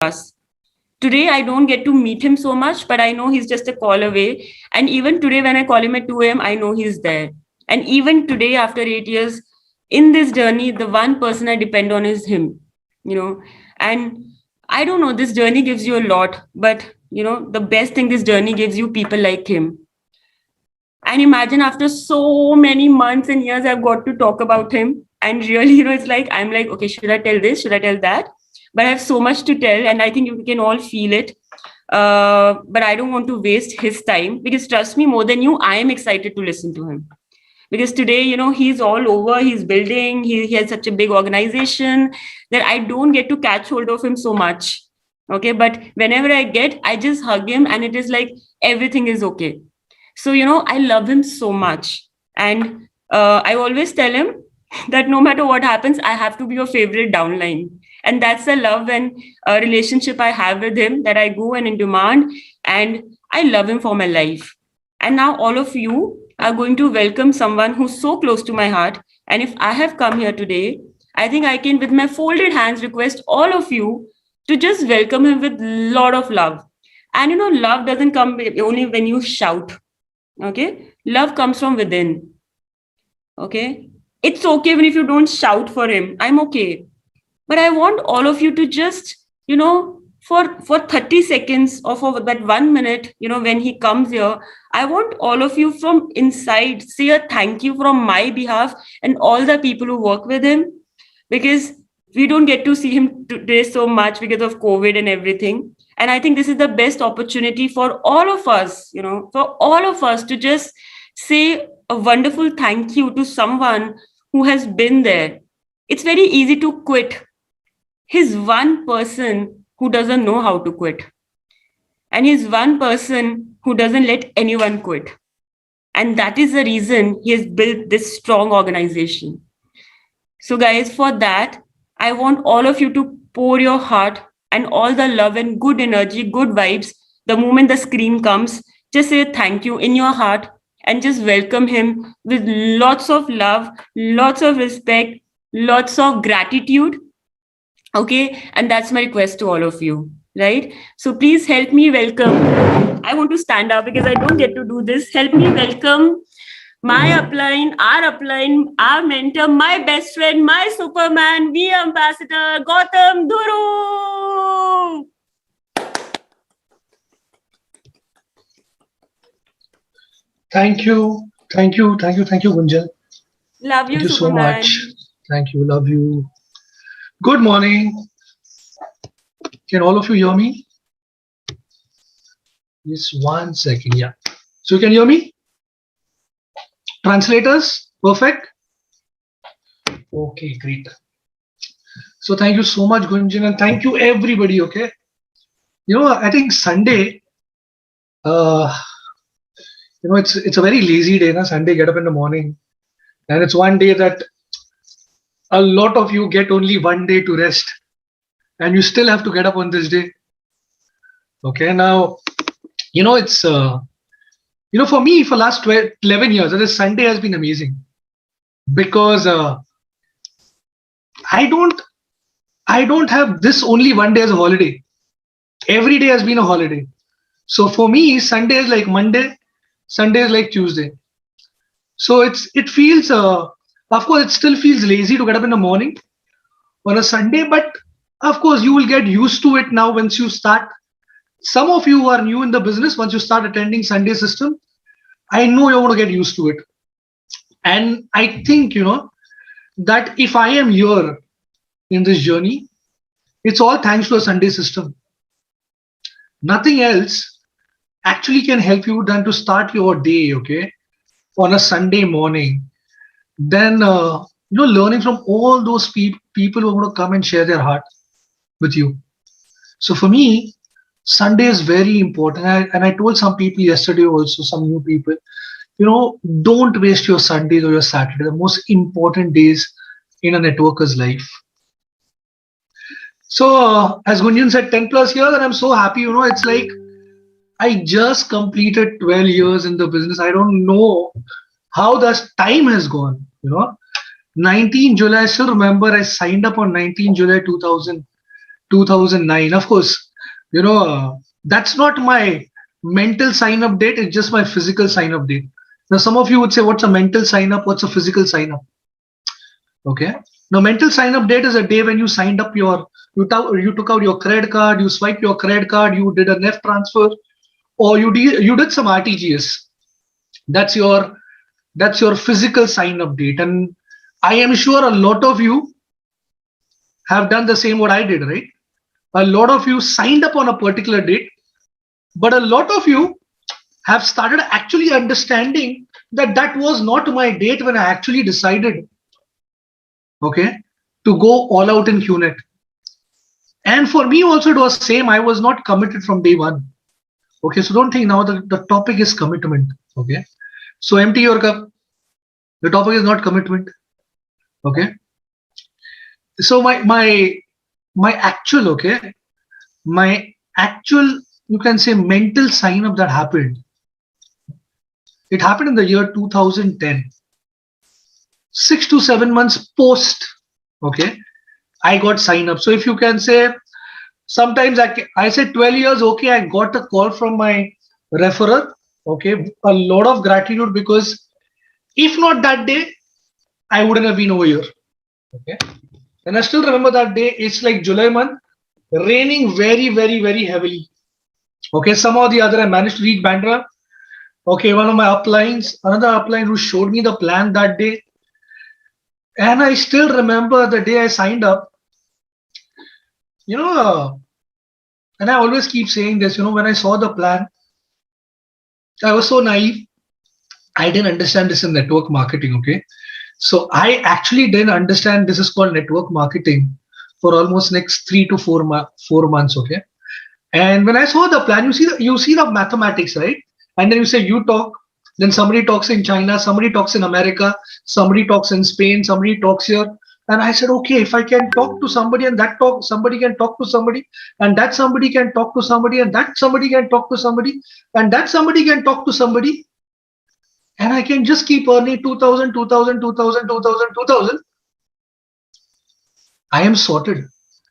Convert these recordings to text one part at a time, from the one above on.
us. Today, I don't get to meet him so much, but I know he's just a call away. And even today, when I call him at 2 a.m., I know he's there. And even today, after 8 years in this journey, the one person I depend on is him, you know. And I don't know, this journey gives you a lot, but the best thing this journey gives you people like him. And imagine after so many months and years, I've got to talk about him. And really, it's like, I'm like, okay, should I tell this? Should I tell that? But I have so much to tell, and I think you can all feel it. But I don't want to waste his time, because trust me, more than you, I am excited to listen to him. Because today, he's all over, he's building, he has such a big organization that I don't get to catch hold of him so much. Okay. But whenever I just hug him, and it is like everything is okay. So, I love him so much. And I always tell him that no matter what happens, I have to be your favorite downline. And that's the love and relationship I have with him, that I go and in demand, and I love him for my life. And now all of you are going to welcome someone who's so close to my heart. And if I have come here today, I think I can, with my folded hands, request all of you to just welcome him with a lot of love. And love doesn't come only when you shout. Okay. Love comes from within. Okay. It's okay even if you don't shout for him. I'm okay. But I want all of you to just, for 30 seconds or for that 1 minute, when he comes here, I want all of you from inside say a thank you from my behalf and all the people who work with him, because we don't get to see him today so much because of COVID and everything. And I think this is the best opportunity for all of us, to just say a wonderful thank you to someone who has been there. It's very easy to quit. He's one person who doesn't know how to quit. And he's one person who doesn't let anyone quit. And that is the reason he has built this strong organization. So guys, for that, I want all of you to pour your heart and all the love and good energy, good vibes. The moment the screen comes, just say thank you in your heart and just welcome him with lots of love, lots of respect, lots of gratitude. Okay. And that's my request to all of you. Right. So please help me welcome. I want to stand up because I don't get to do this. Help me welcome my upline, our mentor, my best friend, my Superman, the ambassador, Gautam Dhuru. Thank you, Gunjan. Love you, Thank you so Superman. much. Thank you, love you. Good morning. Can all of you hear me? Just 1 second, yeah. So you can hear me? Translators, perfect. Okay, great. So thank you so much, Gunjan, and thank you everybody. Okay, I think Sunday, it's a very lazy day. Na Sunday, get up in the morning, and it's one day that a lot of you get only one day to rest, and you still have to get up on this day. Okay, now it's for me, for last 11 years, this Sunday has been amazing, because I don't have this only one day as a holiday. Every day has been a holiday. So for me, Sunday is like Monday, Sunday is like Tuesday. So it feels, of course, it still feels lazy to get up in the morning on a Sunday, but of course you will get used to it now once you start. Some of you who are new in the business, once you start attending Sunday system, I know you're going to get used to it. And I think, that if I am here in this journey, it's all thanks to a Sunday system. Nothing else actually can help you than to start your day, okay, on a Sunday morning. Then, learning from all those people who are going to come and share their heart with you. So for me, Sunday is very important. And I told some people yesterday also, some new people, don't waste your Sundays or your Saturday, the most important days in a networker's life. So as Gunjan said, 10 plus years, and I'm so happy, it's like I just completed 12 years in the business. I don't know how the time has gone, 19 July, I still remember I signed up on 19 July 2000 2009. Of course, that's not my mental sign up date, it's just my physical sign up date. Now some of you would say, what's a mental sign up, what's a physical sign up? Okay, now mental sign up date is a day when you signed up you took out your credit card, you swiped your credit card, you did a NEFT transfer, or you did some RTGS. That's your physical sign up date. And I am sure a lot of you have done the same what I did, right? A lot of you signed up on a particular date, but a lot of you have started actually understanding that that was not my date when I actually decided, okay, to go all out in QNet. And for me also it was same. I was not committed from day one. Okay, so don't think now the topic is commitment. Okay, so empty your cup. The topic is not commitment. Okay, so my actual, okay, my actual, you can say, mental sign up that happened, it happened in the year 2010. 6 to 7 months post, okay, I got sign up. So if you can say, sometimes I said 12 years, okay, I got a call from my referrer. Okay, a lot of gratitude, because if not that day, I wouldn't have been over here. Okay, and I still remember that day. It's like July month, raining very, very, very heavily. Okay, somehow or the other, I managed to reach Bandra. Okay, one of my uplines, another upline who showed me the plan that day. And I still remember the day I signed up. And I always keep saying this, when I saw the plan, I was so naive. I didn't understand this in network marketing, okay? So I actually didn't understand this is called network marketing for almost next 3 to 4 months, okay? And when I saw the plan, you see the mathematics, right? And then you say you talk, then somebody talks in China, somebody talks in America, somebody talks in Spain, somebody talks here. And I said, okay, if I can talk to somebody and somebody can talk to somebody, and that somebody can talk to somebody, and that somebody can talk to somebody, and that somebody can talk to somebody, and I can just keep earning 2000, 2000, 2000, 2000, 2000, I am sorted.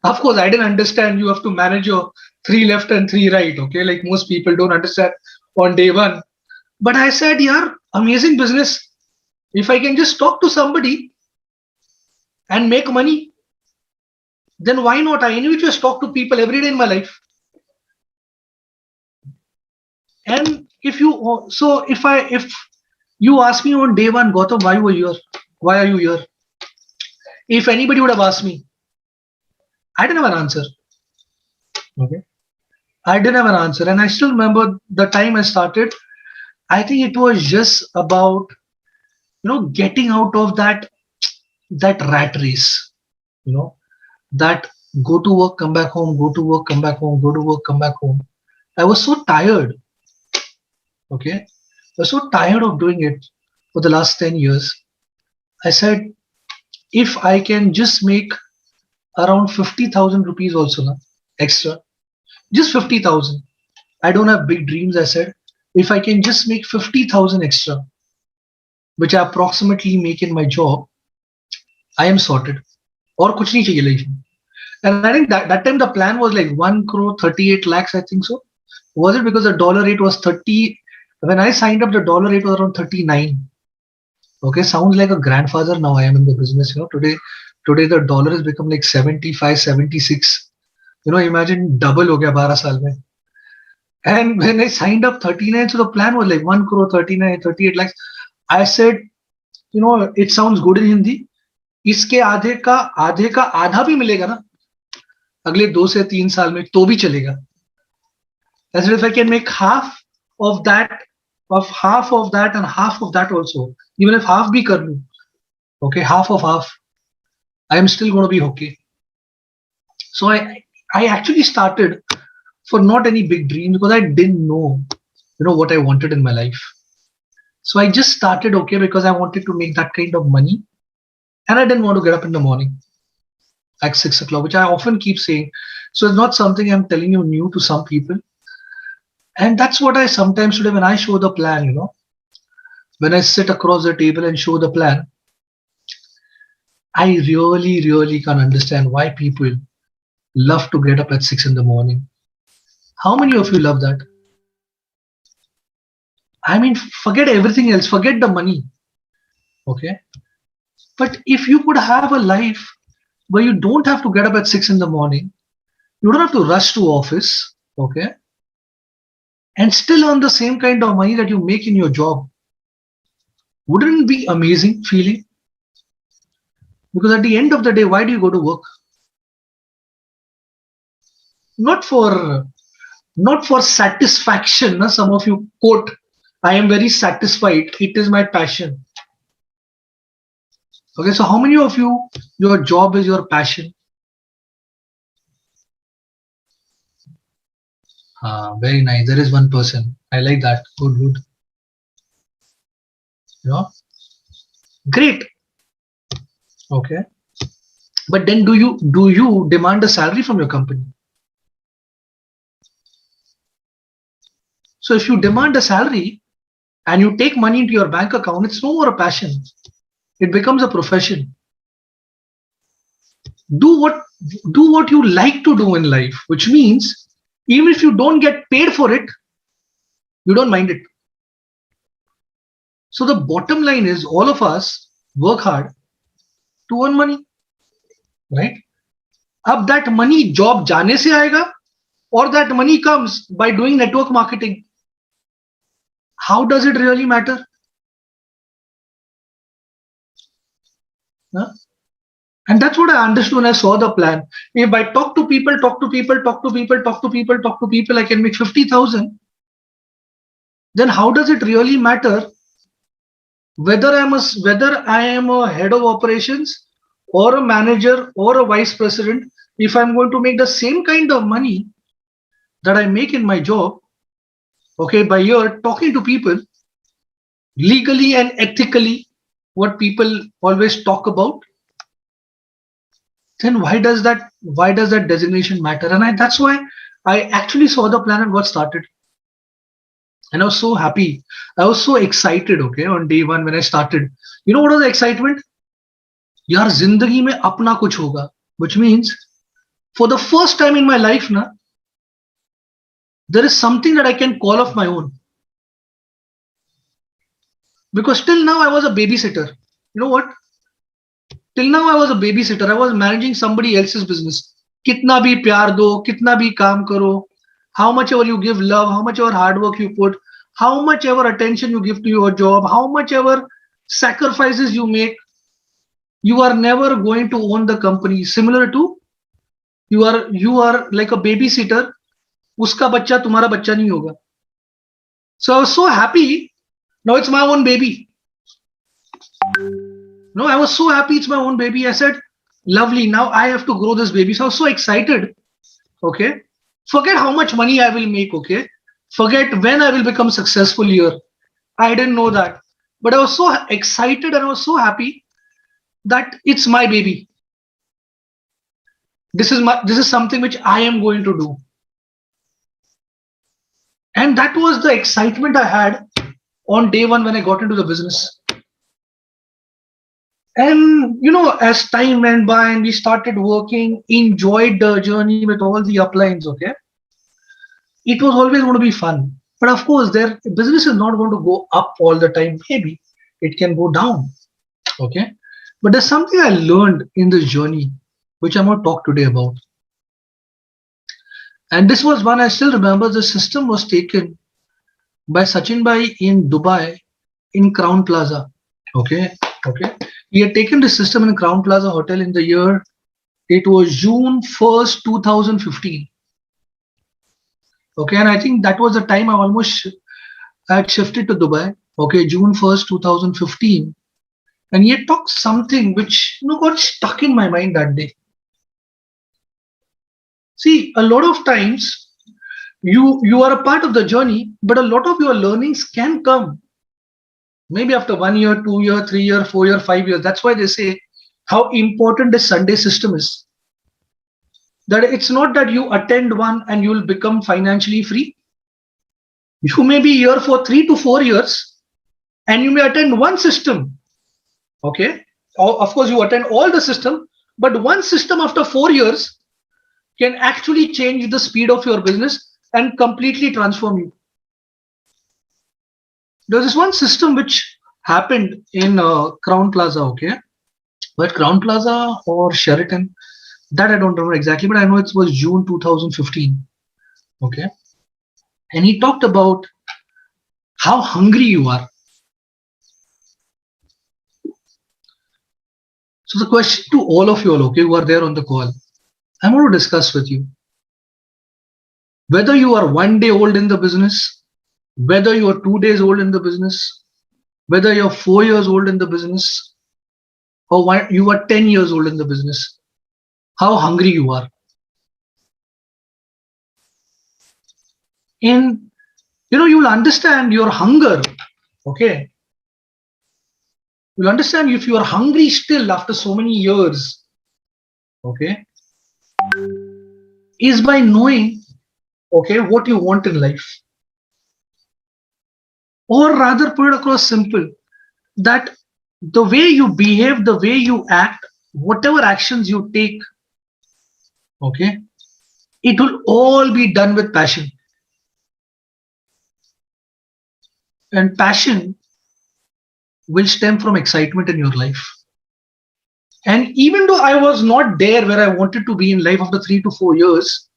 Of course, I didn't understand you have to manage your 3 left and 3 right, okay? Like most people don't understand on day one. But I said, yeah, amazing business. If I can just talk to somebody and make money, then why not? I anyway just talk to people every day in my life. And if you ask me on day one, Gautam, why were you here? Why are you here? If anybody would have asked me, I didn't have an answer. Okay, I didn't have an answer, and I still remember the time I started. I think it was just about getting out of that rat race. That go to work, come back home, go to work, come back home, go to work, come back home. I was so tired. Okay, I was so tired of doing it for the last 10 years. I said, if I can just make around 50,000 rupees also extra, just 50,000. I don't have big dreams. I said, if I can just make 50,000 extra, which I approximately make in my job, I am sorted. Or kuch nahi chahiye life. And I think that time the plan was like 1 crore 38 lakhs, I think so. Was it because the dollar rate was 30? When I signed up, the dollar rate was around 39. Okay, sounds like a grandfather now. I am in the business. Today the dollar has become like 75, 76. Imagine double ho gaya 12 saal mein. And when I signed up 39, so the plan was like 1 crore 39, 38 lakhs. I said, it sounds good in Hindi. इसके आधे का आधा भी मिलेगा ना अगले 2 से 3 साल में तो भी चलेगा. I said, if I can make half of that and half of that also, even if half bhi kar lu, okay, half of half, I am still going to be okay. So I actually started for not any big dreams, because I didn't know what I wanted in my life. So I just started, okay, because I wanted to make that kind of money, and I didn't want to get up in the morning at 6 o'clock, which I often keep saying. So it's not something I'm telling you new to some people. And that's what I sometimes today, when I show the plan, when I sit across the table and show the plan, I really, really can't understand why people love to get up at 6 in the morning. How many of you love that? I mean, forget everything else, forget the money. Okay. But if you could have a life where you don't have to get up at 6 in the morning, you don't have to rush to office, okay, and still earn the same kind of money that you make in your job, wouldn't it be amazing feeling? Because at the end of the day, why do you go to work? Not for satisfaction. Na? Some of you quote, I am very satisfied. It is my passion. Okay, so how many of you, your job is your passion? Very nice. There is one person. I like that. Good, good. Yeah. Great. Okay. But then do you demand a salary from your company? So if you demand a salary and you take money into your bank account, it's no more a passion. It becomes a profession. Do what you like to do in life, which means even if you don't get paid for it, you don't mind it. So the bottom line is all of us work hard to earn money, right? Ab that money job जाने से आएगा or that money comes by doing network marketing. How does it really matter? Huh? And that's what I understood when I saw the plan. If I talk to people, I can make 50,000. Then how does it really matter whether I am a head of operations or a manager or a vice president? If I'm going to make the same kind of money that I make in my job, okay, by year talking to people legally and ethically, what people always talk about, then why does that designation matter? And that's why I actually saw the plan and got started. And I was so happy. I was so excited, okay, on day one when I started. You know what was the excitement? Yaar, zindagi mein apna kuch hoga. Which means, for the first time in my life, na, there is something that I can call of my own. Because till now I was a babysitter. You know what? Till now I was a babysitter. I was managing somebody else's business. Kitna bhi pyar do, kitna bhi kaam karo, how much ever you give love, how much ever hard work you put, how much ever attention you give to your job, how much ever sacrifices you make, you are never going to own the company. Similar to you are like a babysitter, uska bachcha tumhara bachcha nahi hoga. So I was so happy. Now it's my own baby. No, I was so happy it's my own baby. I said, lovely, now I have to grow this baby. So I was so excited. Okay. Forget how much money I will make, okay? Forget when I will become successful here. I didn't know that. But I was so excited and I was so happy that it's my baby. This is something which I am going to do. And that was the excitement I had on day one when I got into the business. And you know, as time went by and we started working, enjoyed the journey with all the uplines, okay? It was always going to be fun. But of course, their business is not going to go up all the time. Maybe it can go down. Okay. But there's something I learned in this journey, which I'm going to talk today about. And this was one I still remember. The system was taken by Sachin Bhai in Dubai in Crown Plaza. Okay. Okay. He had taken the system in Crown Plaza Hotel in the year, it was June 1st, 2015. Okay, and I think that was the time I almost had shifted to Dubai. Okay, June 1st, 2015. And he had talked something which got stuck in my mind that day. See, a lot of times you are a part of the journey, but a lot of your learnings can come maybe after 1 year, 2 year, 3 year, 4 year, 5 years. That's why they say how important the Sunday system is. That it's not that you attend one and you will become financially free. You may be here for 3 to 4 years and you may attend one system. Okay. Of course, you attend all the system, but one system after 4 years can actually change the speed of your business and completely transform you. There's this one system which happened in Crown Plaza, okay? But Crown Plaza or Sheraton, that I don't remember exactly, but I know it was June 2015, okay? And he talked about how hungry you are. So the question to all of you all, okay, who are there on the call, I want to discuss with you. Whether you are 1 day old in the business, whether you are 2 days old in the business, whether you're 4 years old in the business, or you are 10 years old in the business, how hungry you are. And you'll understand your hunger, okay? You'll understand if you are hungry still after so many years, okay, is by knowing, okay, what you want in life. Or rather, put it across simple, that the way you behave, the way you act, whatever actions you take, okay, it will all be done with passion. And passion will stem from excitement in your life. And even though I was not there where I wanted to be in life after 3 to 4 years,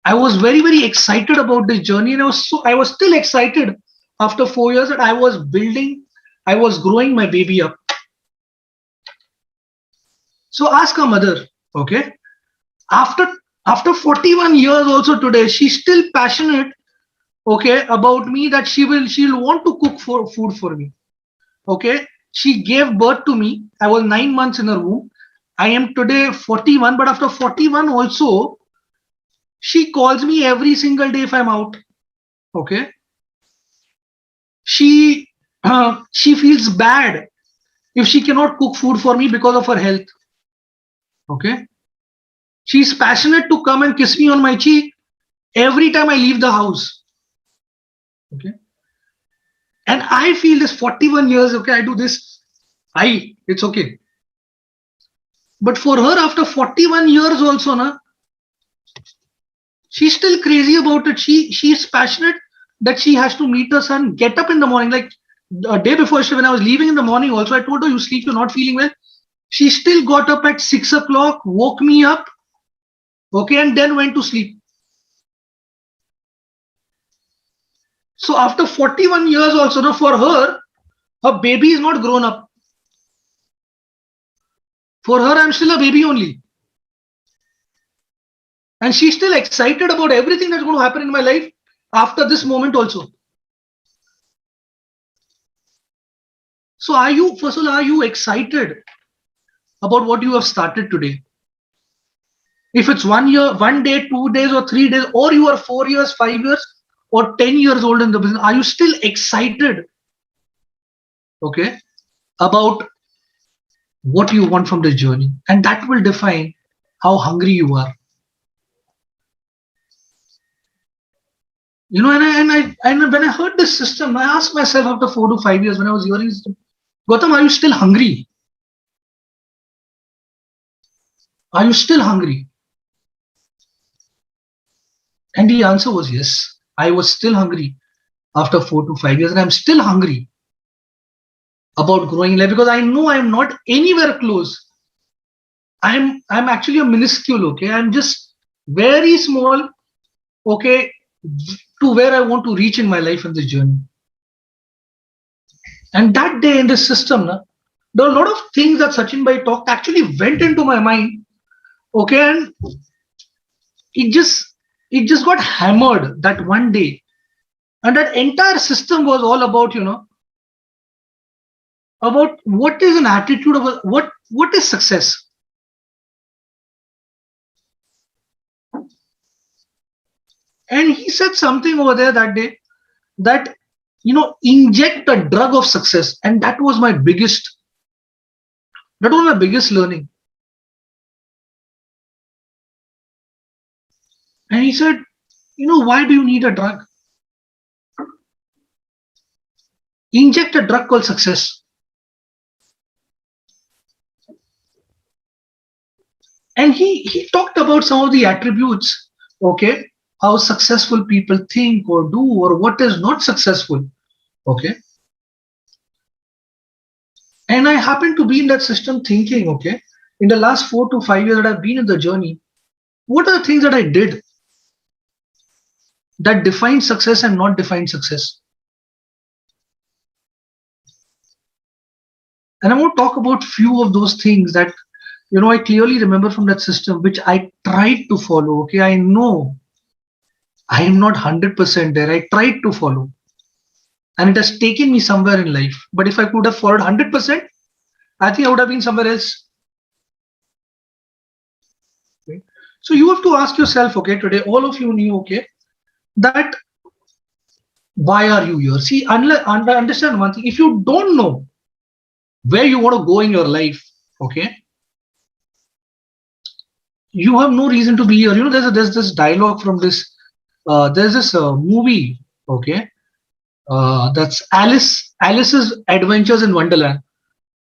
I was very, very excited about this journey. And I was still excited after 4 years that I was growing my baby up. So ask her mother, okay? After 41 years also today, she's still passionate, okay, about me, that she'll want to cook food for me. Okay. She gave birth to me. I was 9 months in her womb. I am today 41, but after 41 also, she calls me every single day if I'm out. Okay. She feels bad if she cannot cook food for me because of her health. Okay. She's passionate to come and kiss me on my cheek every time I leave the house. Okay. And I feel this 41 years, okay, I do this. It's okay. But for her, after 41 years also, she's still crazy about it. She's passionate that she has to meet her son, get up in the morning. Like the day before, when I was leaving in the morning also, I told her, you sleep, you're not feeling well. She still got up at 6 o'clock, woke me up, okay, and then went to sleep. So after 41 years also, for her baby is not grown up. For her, I'm still a baby only. And she's still excited about everything that's going to happen in my life after this moment also. So are you excited about what you have started today? If it's 1 year, 1 day, 2 days, or 3 days, or you are 4 years, 5 years, or 10 years old in the business, are you still excited, okay, about what you want from this journey? And that will define how hungry you are. And when I heard this system, I asked myself after 4 to 5 years when I was hearing this, Gautam, are you still hungry? Are you still hungry? And the answer was yes. I was still hungry after 4 to 5 years, and I'm still hungry about growing in life because I know I'm not anywhere close. I'm actually a minuscule, okay? I'm just very small, okay, to where I want to reach in my life in this journey. And that day in this system, there are a lot of things that Sachin Bhai talked actually went into my mind, okay, and it just got hammered that one day. And that entire system was all about, about what is an attitude of what is success. And he said something over there that day that, inject a drug of success. And that was my biggest learning. And he said, why do you need a drug? Inject a drug called success. And he talked about some of the attributes, okay, how successful people think or do, or what is not successful, okay. And I happen to be in that system thinking, okay, in the last 4 to 5 years that I've been in the journey, what are the things that I did that define success and not define success? And I want to talk about few of those things that, I clearly remember from that system, which I tried to follow. Okay, I know I am not 100% there. I tried to follow, and it has taken me somewhere in life. But if I could have followed 100%, I think I would have been somewhere else. Okay? So you have to ask yourself, okay, today, all of you knew, okay, that why are you here? See, understand one thing. If you don't know where you want to go in your life, okay, you have no reason to be here. There's this dialogue from this. There's this movie, okay. That's Alice's Adventures in Wonderland.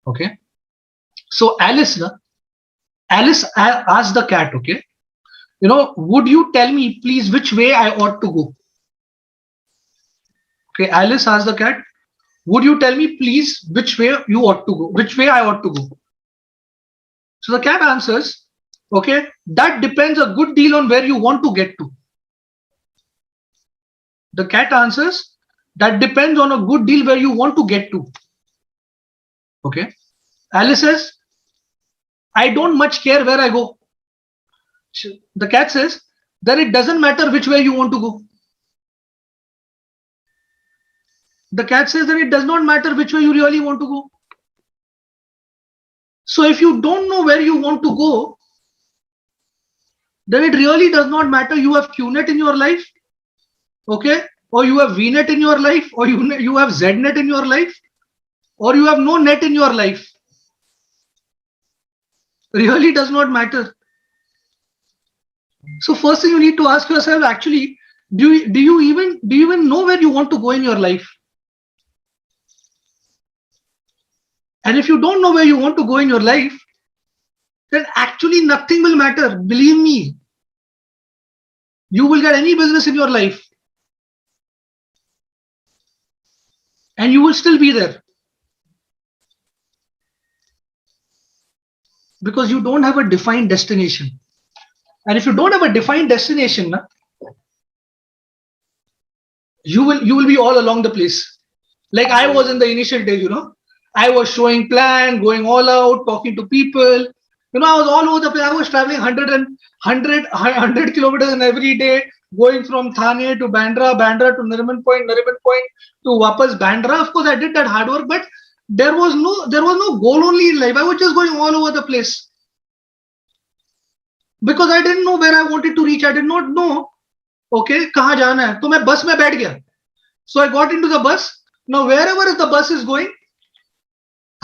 Okay. So Alice asked the cat, okay, would you tell me please which way I ought to go? Okay, Alice asked the cat, would you tell me please which way you ought to go, which way I ought to go? So the cat answers, okay, that depends a good deal on where you want to get to. The cat answers, that depends on a good deal where you want to get to. Okay. Alice says, I don't much care where I go. The cat says, then it doesn't matter which way you want to go. The cat says, then it does not matter which way you really want to go. So if you don't know where you want to go, then it really does not matter. You have QNet in your life, okay, or you have VNet in your life, or you have ZNet in your life, or you have no net in your life. Really does not matter. So first thing you need to ask yourself, actually, do you even know where you want to go in your life? And if you don't know where you want to go in your life, then actually nothing will matter. Believe me, you will get any business in your life and you will still be there because you don't have a defined destination. And if you don't have a defined destination, you will be all along the place. Like I was in the initial days, I was showing plan, going all out, talking to people. I was all over the place. I was traveling 100 kilometers in every day, going from Thane to Bandra, Bandra to Nariman Point to Wapas Bandra. Of course, I did that hard work, but there was no goal only in life. I was just going all over the place because I didn't know where I wanted to reach. I did not know, okay, kahan jana hai. So मैं bus में बैठ गया. So I got into the bus. Now wherever the bus is going,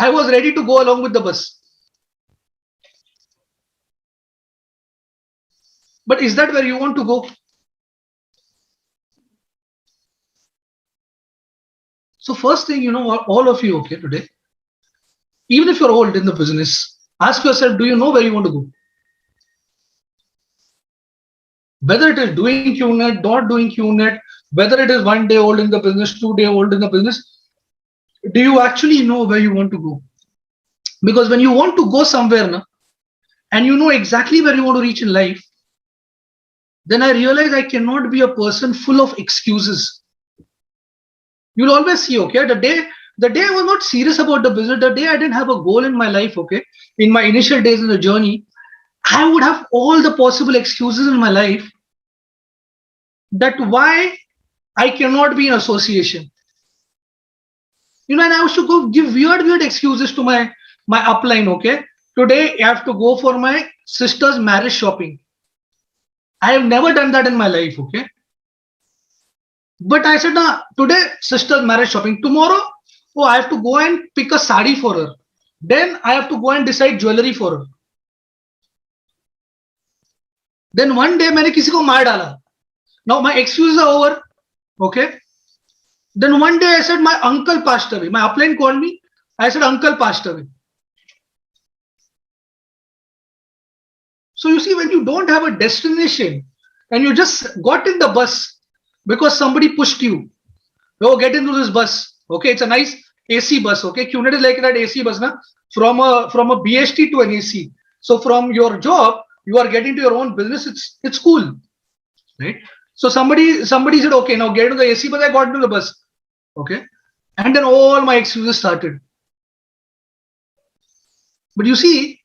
I was ready to go along with the bus. But is that where you want to go? So first thing, all of you, okay, today, even if you're old in the business, ask yourself, do you know where you want to go? Whether it is doing QNet, not doing QNet, whether it is 1 day old in the business, 2 day old in the business, do you actually know where you want to go? Because when you want to go somewhere and you know exactly where you want to reach in life, then I realize I cannot be a person full of excuses. You'll always see, okay, the day I was not serious about the business, the day I didn't have a goal in my life, okay, in my initial days in the journey, I would have all the possible excuses in my life that why I cannot be in association. And I used to go give weird excuses to my upline, okay. Today I have to go for my sister's marriage shopping. I have never done that in my life, okay. But I said, today sister's marriage shopping. Tomorrow, I have to go and pick a sari for her. Then I have to go and decide jewelry for her. Then one day मैंने किसी को मार डाला. Now my excuses are over, okay. Then one day I said my uncle passed away. My upline called me. I said uncle passed away. So you see, when you don't have a destination and you just got in the bus because somebody pushed you, oh, get into this bus. Okay, it's a nice AC bus. Okay, QNet is like that AC bus, na? From a BHT to an AC. So from your job, you are getting to your own business. It's cool, right? So somebody said, okay, now get into the AC bus. I got into the bus. Okay, and then all my excuses started. But you see,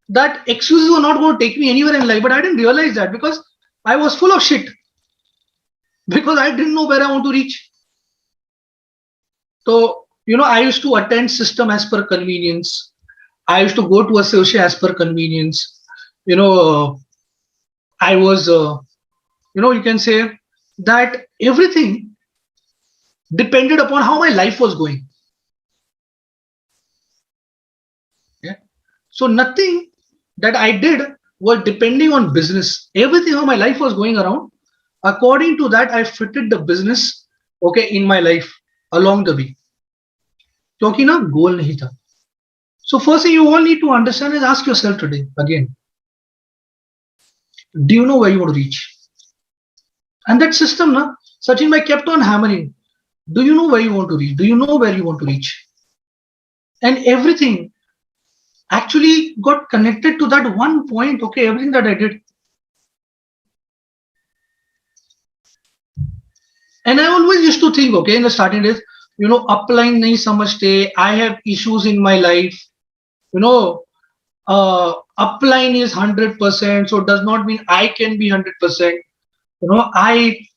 that excuses were not going to take me anywhere in life. But I didn't realize that because I was full of shit because I didn't know where I want to reach. So, I used to attend system as per convenience. I used to go to associate as per convenience. You know, I was, you can say that everything depended upon how my life was going. Yeah. So nothing that I did was depending on business. Everything how my life was going around, according to that, I fitted the business, okay, in my life along the way. क्योंकि ना goal नहीं था. So first thing you all need to understand is ask yourself today again, do you know where you want to reach? And that system, na, Sachin Bhai kept on hammering. Do you know where you want to reach? Do you know where you want to reach? And everything actually got connected to that one point. Okay, everything that I did. And I always used to think, okay, in the starting days, upline nahi samajhte. I have issues in my life. Upline is 100%, so it does not mean I can be 100%.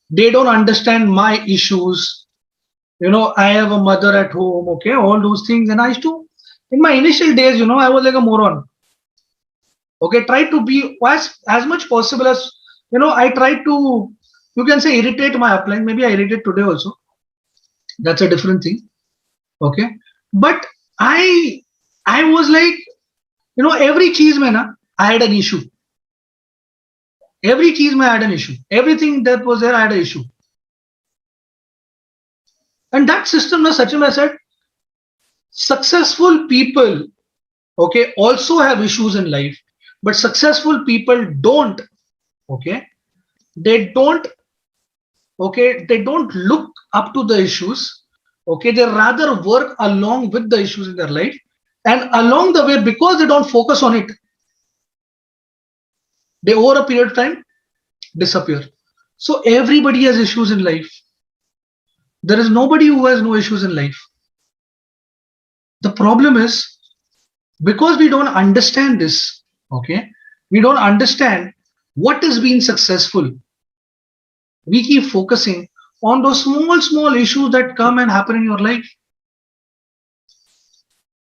They don't understand my issues. I have a mother at home, okay, all those things. And I used to, in my initial days, I was like a moron. Okay, try to be as much possible as, I try to, you can say, irritate my upline. Maybe I irritate today also. That's a different thing. Okay. But I was like, every cheese man, I had an issue. Every cheese man had an issue. Everything that was there, I had an issue. And that system, Sachin, I said, successful people, okay, also have issues in life, but successful people don't, okay, they don't look up to the issues, okay, they rather work along with the issues in their life, and along the way, because they don't focus on it, they over a period of time disappear. So everybody has issues in life. There is nobody who has no issues in life. The problem is, because we don't understand this, okay, we don't understand what is being successful, we keep focusing on those small issues that come and happen in your life.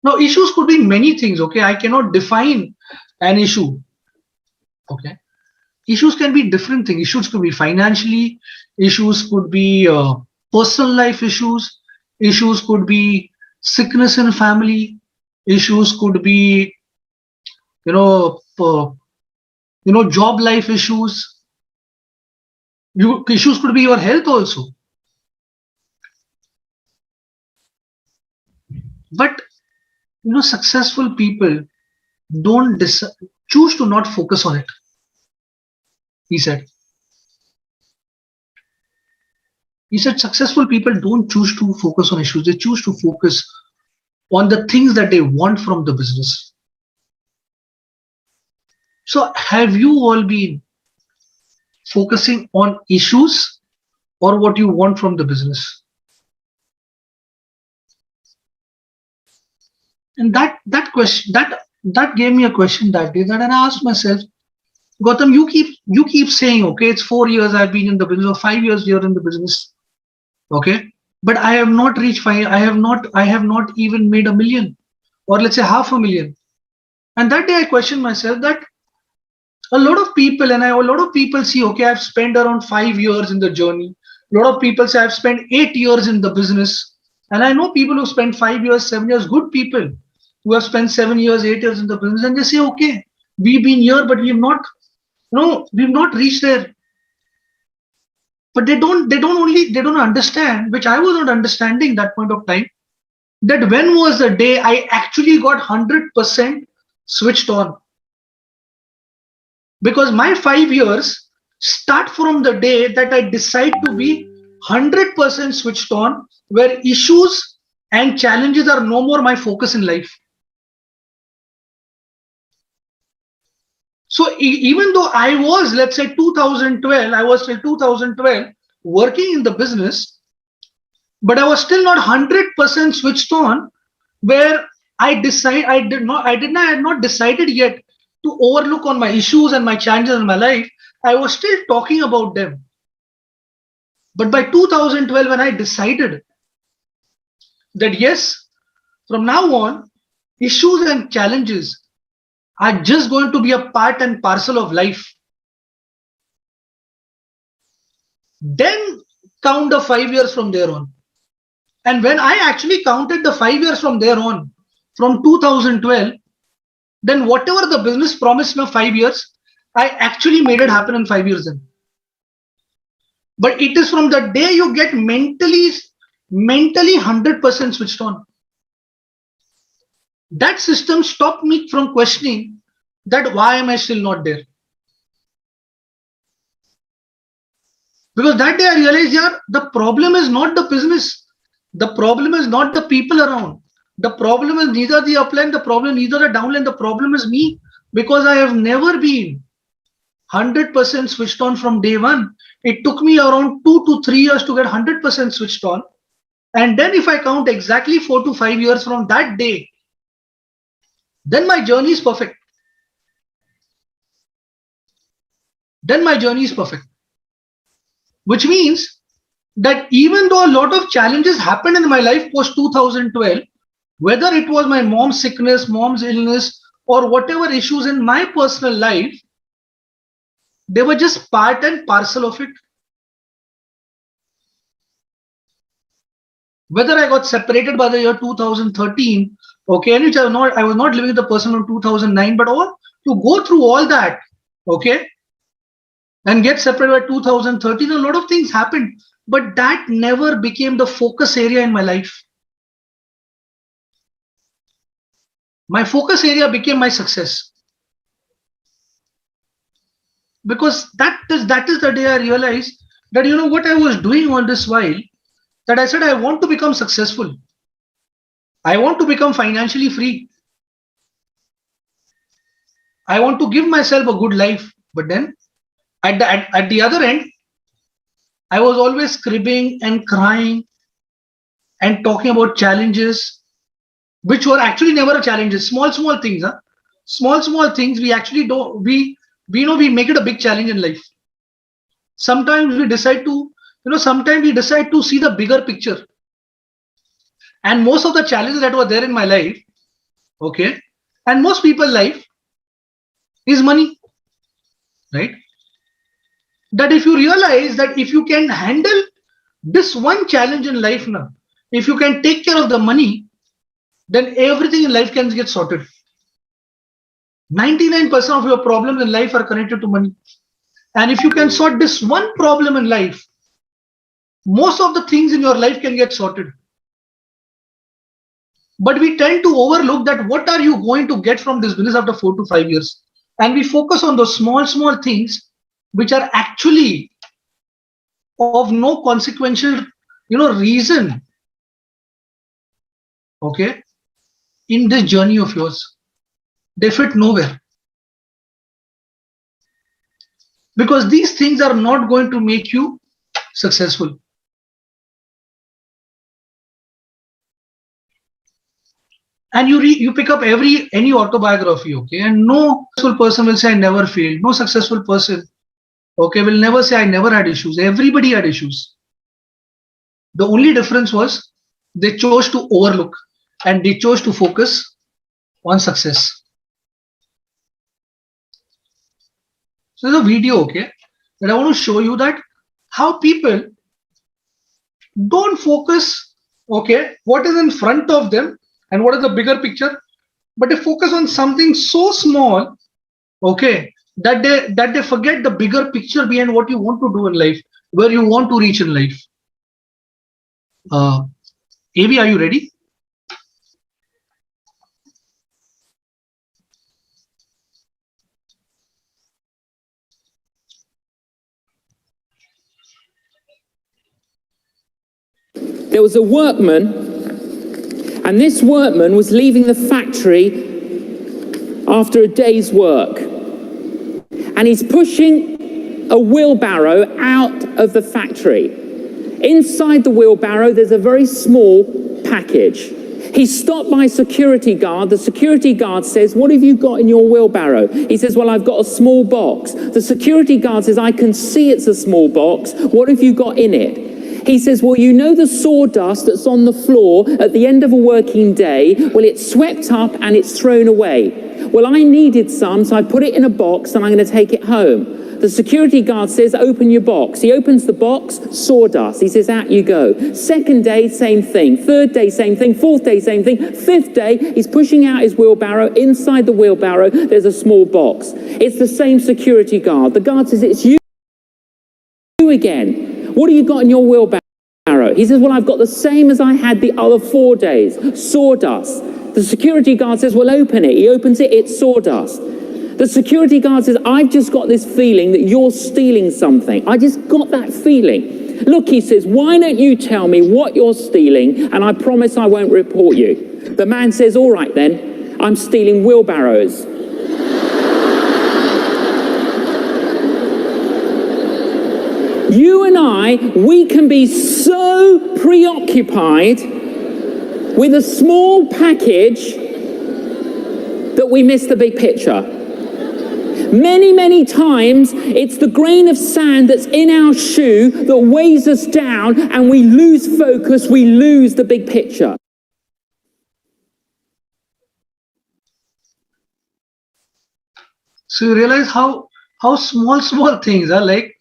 Now, issues could be many things, okay, I cannot define an issue, okay. Issues can be different things. Issues could be financially, issues could be personal life issues, issues could be sickness in family, issues could be job life issues. Issues could be your health also. But successful people don't choose to not focus on it. He said successful people don't choose to focus on issues, they choose to focus on the things that they want from the business. So have you all been focusing on issues or what you want from the business? And that question, that gave me a question that day, that I asked myself, Gautam, you keep saying, okay, it's 4 years I've been in the business, or 5 years you're in the business, okay, but I have not reached I have not even made 1 million, or let's say 500,000. And that day I questioned myself that a lot of people see, okay, I've spent around 5 years in the journey. A lot of people say I've spent 8 years in the business. And I know people who spent 5 years, 7 years, good people who have spent 7 years, 8 years in the business, and they say, okay, we've been here, but we've not reached there. But they don't understand, which I was not understanding that point of time, that when was the day I actually got 100% switched on. Because my 5 years start from the day that I decide to be 100% switched on, where issues and challenges are no more my focus in life. So even though I was, let's say 2012, I was till 2012 working in the business, but I was still not 100% switched on, where I had not decided yet to overlook on my issues and my challenges in my life. I was still talking about them. But by 2012, when I decided that yes, from now on, issues and challenges are just going to be a part and parcel of life, then count the 5 years from there on. And when I actually counted the 5 years from there on, from 2012, then whatever the business promised me 5 years, I actually made it happen in 5 years then. But it is from the day you get mentally 100% switched on. That system stopped me from questioning that why am I still not there? Because that day I realized, yeah, the problem is not the business. The problem is not the people around. The problem is neither the upline, the problem neither the downline. The problem is me, because I have never been 100% switched on from day one. It took me around 2 to 3 years to get 100% switched on. And then if I count exactly 4 to 5 years from that day, then my journey is perfect. Then my journey is perfect. Which means that even though a lot of challenges happened in my life post 2012, whether it was my mom's sickness, mom's illness, or whatever issues in my personal life, they were just part and parcel of it. Whether I got separated by the year 2013, okay, and I was not living with the person from 2009, but all to go through all that, okay, and get separated by 2013, a lot of things happened, but that never became the focus area in my life. My focus area became my success. Because that is the day I realized that, you know, what I was doing all this while, that I said I want to become successful. I want to become financially free. I want to give myself a good life. But then at the other end, I was always cribbing and crying and talking about challenges, which were actually never challenges. Small things, huh? Small things. We actually don't. We make it a big challenge in life. Sometimes we decide to, sometimes we decide to see the bigger picture. And most of the challenges that were there in my life, okay, and most people's life is money, right? That if you realize that if you can handle this one challenge in life now, if you can take care of the money, then everything in life can get sorted. 99% of your problems in life are connected to money. And if you can sort this one problem in life, most of the things in your life can get sorted. But we tend to overlook that what are you going to get from this business after 4 to 5 years? And we focus on those small things which are actually of no consequential, reason, okay, in this journey of yours. They fit nowhere. Because these things are not going to make you successful. And you pick up any autobiography, okay, and no successful person will say I never failed. No successful person, okay, will never say I never had issues. Everybody had issues. The only difference was they chose to overlook and they chose to focus on success. So there's a video, okay, that I want to show you that how people don't focus, okay, what is in front of them and what is the bigger picture, but they focus on something so small, okay, that they forget the bigger picture behind what you want to do in life, where you want to reach in life. Avi, are you ready? there was a workman, and this workman was leaving the factory after a day's work. And he's pushing a wheelbarrow out of the factory. Inside the wheelbarrow, there's a very small package. He's stopped by a security guard. The security guard says, "What have you got in your wheelbarrow?" He says, "Well, I've got a small box." The security guard says, "I can see it's a small box. What have you got in it?" He says, "Well, you know the sawdust that's on the floor at the end of a working day? Well, it's swept up and it's thrown away. Well, I needed some, so I put it in a box and I'm going to take it home." The security guard says, "Open your box." He opens the box, sawdust. He says, "Out you go." Second day, same thing. Third day, same thing. Fourth day, same thing. Fifth day, he's pushing out his wheelbarrow. Inside the wheelbarrow, there's a small box. It's the same security guard. The guard says, "It's you again. What do you got in your wheelbarrow?" He says, "Well, I've got the same as I had the other 4 days, sawdust." The security guard says, "Well, open it." He opens it, it's sawdust. The security guard says, "I've just got this feeling that you're stealing something. I just got that feeling." "Look," he says, "why don't you tell me what you're stealing, and I promise I won't report you." The man says, "All right then, I'm stealing wheelbarrows." You and I, we can be so preoccupied with a small package that we miss the big picture. Many, many times, it's the grain of sand that's in our shoe that weighs us down, and we lose focus, we lose the big picture. So you realize how small things are, like,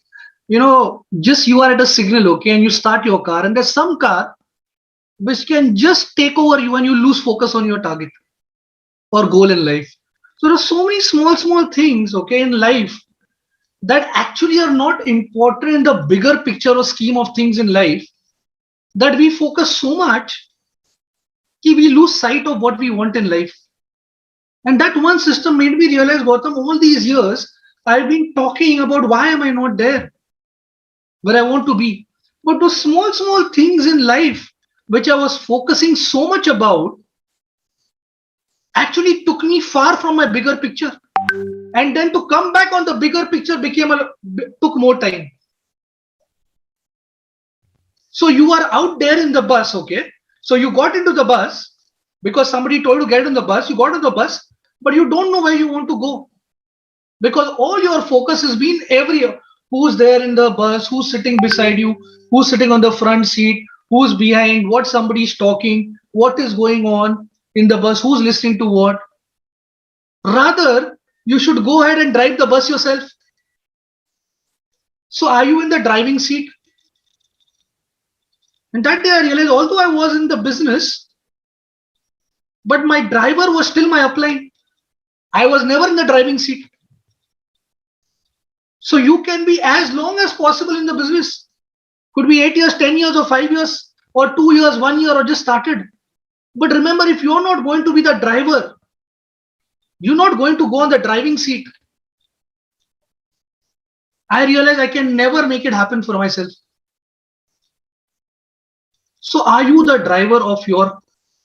just you are at a signal, okay, and you start your car, and there's some car which can just take over you and you lose focus on your target or goal in life. So there's so many small things, okay, in life that actually are not important in the bigger picture or scheme of things in life, that we focus so much that we lose sight of what we want in life. And that one system made me realize, Gautam, all these years I've been talking about why am I not there where I want to be. But those small things in life which I was focusing so much about actually took me far from my bigger picture. And then to come back on the bigger picture took more time. So you are out there in the bus, okay? So you got into the bus because somebody told you to get in the bus. You got on the bus, but you don't know where you want to go because all your focus has been everywhere. Who's there in the bus? Who's sitting beside you? Who's sitting on the front seat? Who's behind? What somebody's talking? What is going on in the bus? Who's listening to what? Rather, you should go ahead and drive the bus yourself. So are you in the driving seat? And that day I realized, although I was in the business, but my driver was still my upline. I was never in the driving seat. So you can be as long as possible in the business. Could be 8 years, 10 years, or 5 years, or 2 years, 1 year, or just started. But remember, if you're not going to be the driver, you're not going to go on the driving seat. I realize I can never make it happen for myself. So are you the driver of your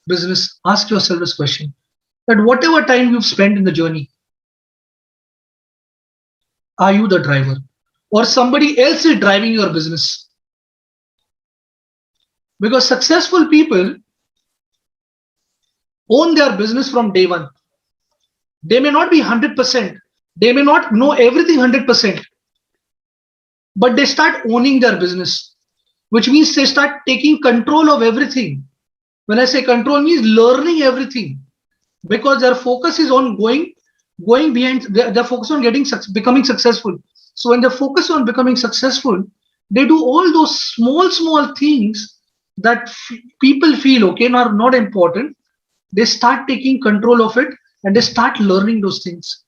business? Ask yourself this question. That whatever time you've spent in the journey, are you the driver? Or somebody else is driving your business? Because successful people own their business from day one. They may not be 100%. They may not know everything 100%. But they start owning their business, which means they start taking control of everything. When I say control, means learning everything, because their focus is on going behind. They're focused on becoming successful. So when they focus on becoming successful, they do all those small things that people feel okay are not important. They start taking control of it and they start learning those things.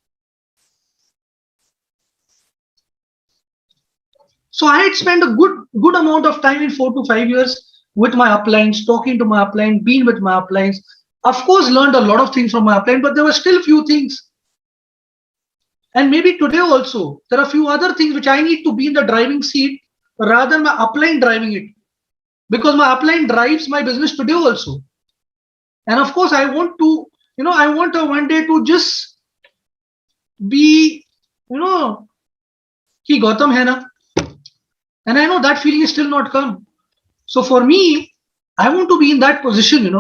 So I had spent a good amount of time in 4 to 5 years with my uplines, talking to my upline, being with my uplines. Of course, learned a lot of things from my upline, but there were still few things. And maybe today also, there are few other things which I need to be in the driving seat rather than my upline driving it. because my upline drives my business today also. And of course, I want to, I want one day to just be, ki Gautam hai na. And I know that feeling is still not come. So for me, I want to be in that position,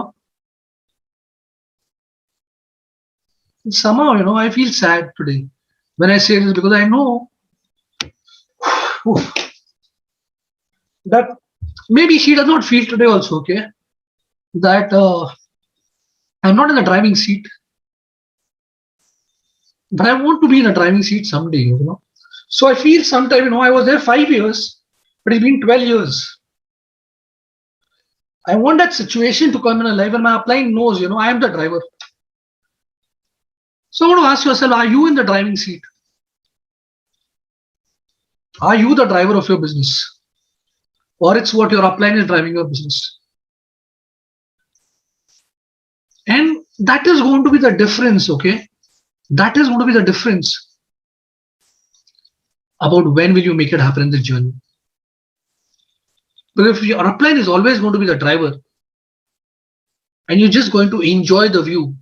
Somehow, I feel sad today when I say this, because I know that maybe she does not feel today also, okay, that I'm not in the driving seat, but I want to be in a driving seat someday, So I feel sometime, I was there 5 years, but it's been 12 years. I want that situation to come in a life where my upline knows, I am the driver. So I want to ask yourself, are you in the driving seat? Are you the driver of your business? Or it's what your upline is driving your business? And that is going to be the difference, okay? That is going to be the difference about when will you make it happen in the journey. But if your upline is always going to be the driver and you're just going to enjoy the view,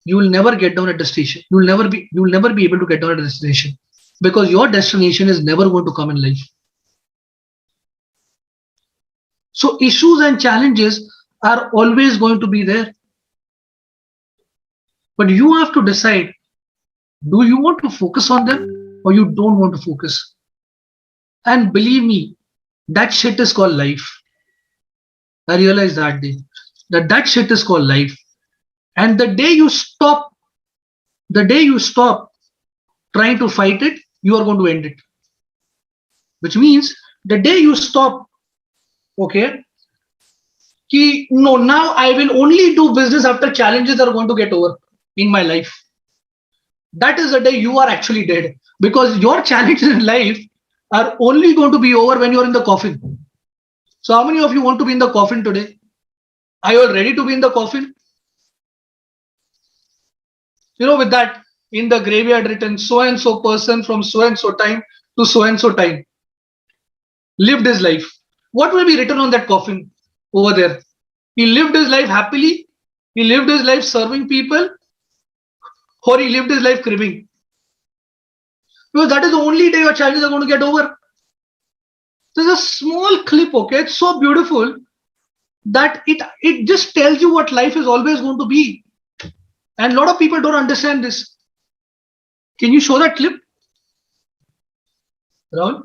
you will never get down at the station. You will never be able to get down at the destination, because your destination is never going to come in life. So issues and challenges are always going to be there. But you have to decide, do you want to focus on them or you don't want to focus? And believe me, that shit is called life. I realized that day that shit is called life. And the day you stop trying to fight it, you are going to end it. Which means the day you stop, okay, no, now I will only do business after challenges are going to get over in my life. That is the day you are actually dead, because your challenges in life are only going to be over when you're in the coffin. So how many of you want to be in the coffin today? Are you all ready to be in the coffin? With that in the graveyard written, so and so person from so and so time to so and so time lived his life. What will be written on that coffin over there? He lived his life happily, he lived his life serving people, or he lived his life cribbing. Because that is the only day your challenges are going to get over. There's a small clip, okay? It's so beautiful that it just tells you what life is always going to be. And a lot of people don't understand this. Can you show that clip, Rahul?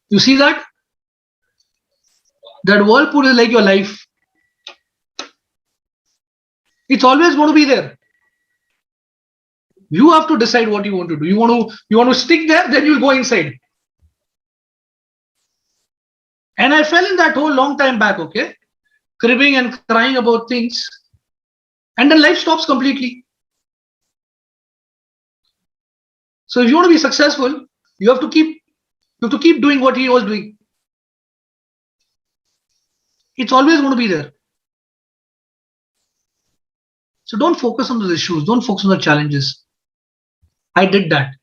You see that? That whirlpool is like your life. It's always going to be there. You have to decide what you want to do. You want to stick there, then you'll go inside. And I fell in that hole long time back, okay? Cribbing and crying about things. And then life stops completely. So if you want to be successful, you have to keep doing what he was doing. It's always going to be there. So don't focus on those issues. Don't focus on the challenges. I did that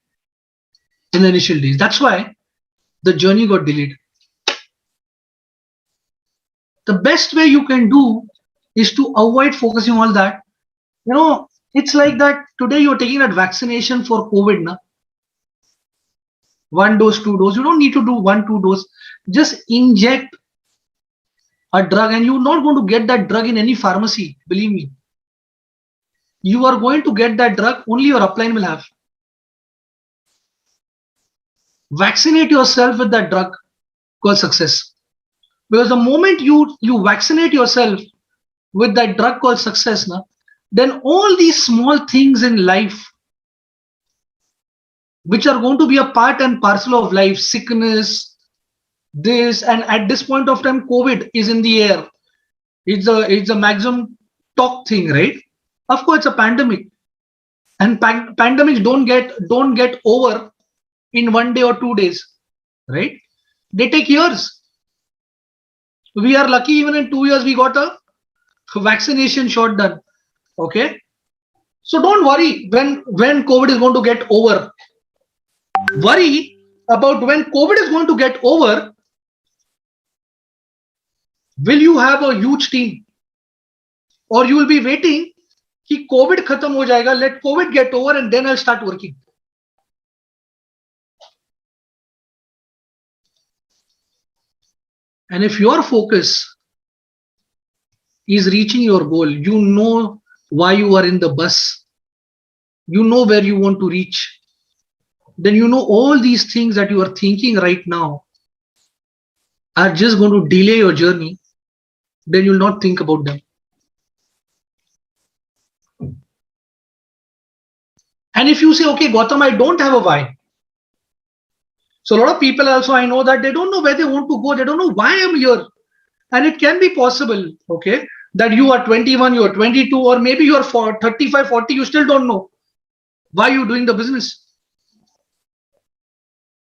in the initial days. That's why the journey got delayed. The best way you can do is to avoid focusing on that. It's like that today you're taking that vaccination for COVID. Na? 1 dose, 2 dose. You don't need to do 1, 2 dose. Just inject a drug, and you're not going to get that drug in any pharmacy. Believe me. You are going to get that drug, only your upline will have. Vaccinate yourself with that drug called success. Because the moment you vaccinate yourself with that drug called success, then all these small things in life, which are going to be a part and parcel of life, sickness, this, and at this point of time, COVID is in the air. it's a maximum talk thing, right? Of course, it's a pandemic, and pandemics don't get over in 1 day or 2 days, right? They take years. We are lucky even in 2 years we got a vaccination shot done. Okay, so don't worry when COVID is going to get over. Worry about when COVID is going to get over. Will you have a huge team, or you will be waiting कि COVID खत्म हो जाएगा, let COVID get over and then I'll start working. And if your focus is reaching your goal, you know why you are in the bus, you know where you want to reach, then you know all these things that you are thinking right now are just going to delay your journey, then you'll not think about them. And if you say, okay, Gautam, I don't have a why. So a lot of people also, I know that they don't know where they want to go. They don't know why I'm here. And it can be possible, okay, that you are 21, you are 22, or maybe you are 35, 40, you still don't know why you're doing the business.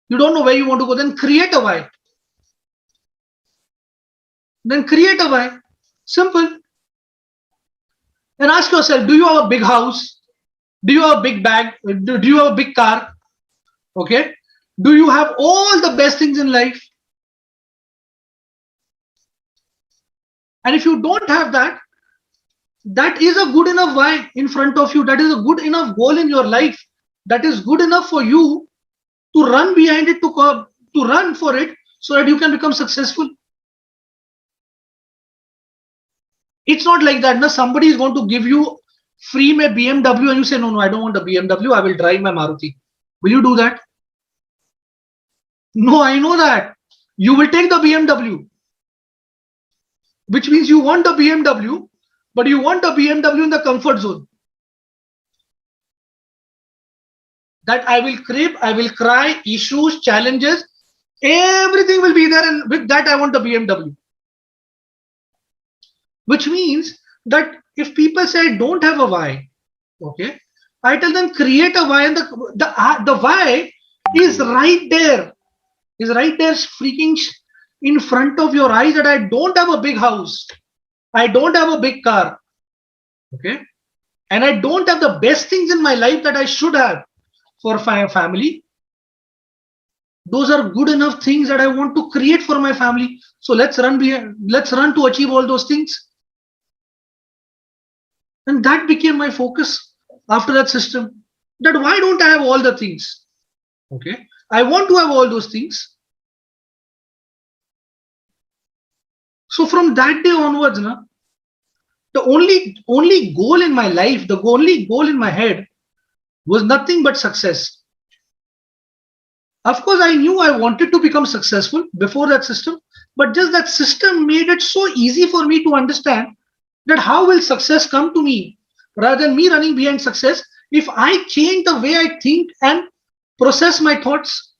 You don't know where you want to go. Then create a why. Then create a why. Simple. And ask yourself, do you have a big house? Do you have a big bag? Do you have a big car? Okay. Do you have all the best things in life? And if you don't have that, that is a good enough why in front of you. That is a good enough goal in your life. That is good enough for you to run behind it, to run for it, so that you can become successful. It's not like that. No, somebody is going to give you free my BMW and you say, no, I don't want a BMW. I will drive my Maruti. Will you do that? No, I know that. You will take the BMW, which means you want the BMW, but you want the BMW in the comfort zone. That I will crib, I will cry, issues, challenges, everything will be there, and with that I want the BMW. Which means that if people say I don't have a why, okay, I tell them create a why, and the why is right there. Is right there, freaking in front of your eyes, that I don't have a big house, I don't have a big car, okay, and I don't have the best things in my life that I should have for my family. Those are good enough things that I want to create for my family. So let's run to achieve all those things. And that became my focus after that system. That why don't I have all the things? Okay, I want to have all those things. So from that day onwards, the only goal in my life, the only goal in my head was nothing but success. Of course, I knew I wanted to become successful before that system, but just that system made it so easy for me to understand that how will success come to me rather than me running behind success if I change the way I think and process my thoughts.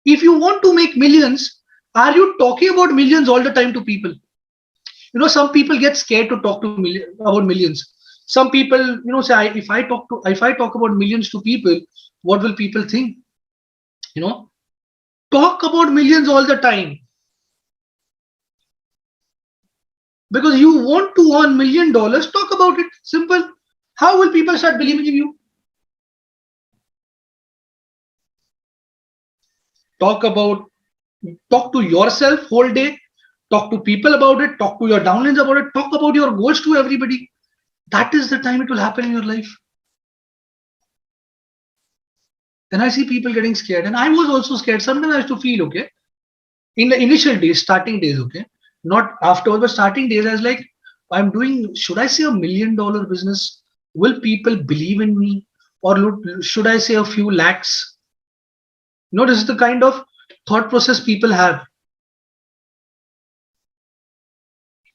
If you want to make millions, are you talking about millions all the time to people? You know, some people get scared to talk to about millions. Some people, say, if I talk about millions to people, what will people think? Talk about millions all the time. Because you want to earn $1 million, talk about it. Simple. How will people start believing in you? Talk to yourself whole day. Talk to people about it. Talk to your downlines about it. Talk about your goals to everybody. That is the time it will happen in your life. Then I see people getting scared, and I was also scared. Sometimes I used to feel, okay, in the initial days, starting days, okay, not afterwards, but starting days, I was like, should I say $1 million business? Will people believe in me? Or should I say a few lakhs? This is the kind of thought process people have.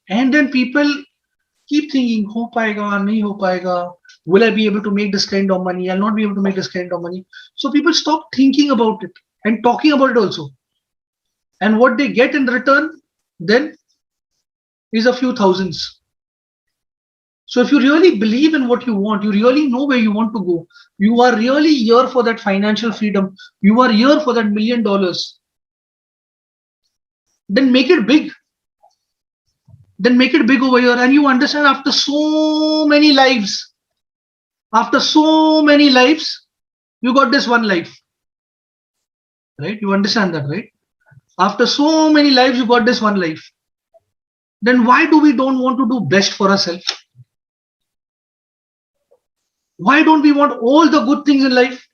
And then people keep thinking, ho paega, nahi ho paega. Will I be able to make this kind of money? I'll not be able to make this kind of money. So people stop thinking about it and talking about it also. And what they get in return, then is a few thousands. So if you really believe in what you want, you really know where you want to go, you are really here for that financial freedom, you are here for that $1 million, then make it big. Then make it big over here. And you understand, after so many lives, you got this one life. Right? You understand that, right? After so many lives, you got this one life. Then why do we don't want to do best for ourselves? Why don't we want all the good things in life?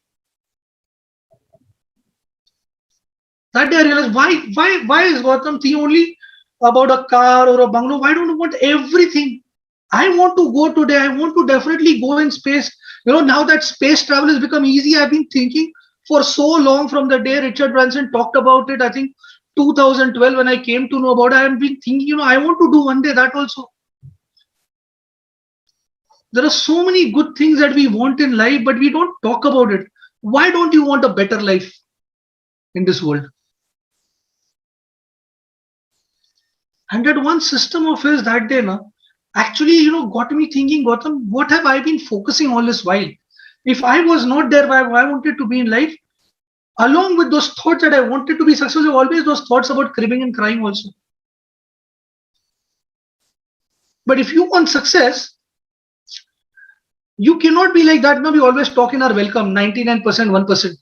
That day I realized, why is Gautam thinking only about a car or a bungalow? Why don't I want everything? I want to go today. I want to definitely go in space. You know, now that space travel has become easy, I've been thinking for so long, from the day Richard Branson talked about it, I think 2012, when I came to know about it, I've been thinking, you know, I want to do one day that also. There are so many good things that we want in life, but we don't talk about it. Why don't you want a better life in this world? And that one system of his that day, actually, you know, got me thinking, Gautam, what have I been focusing all this while? If I was not there, why I wanted to be in life, along with those thoughts that I wanted to be successful, always those thoughts about cribbing and crying also. But if you want success, you cannot be like that. Now we always talk in our welcome, 99%, 1%.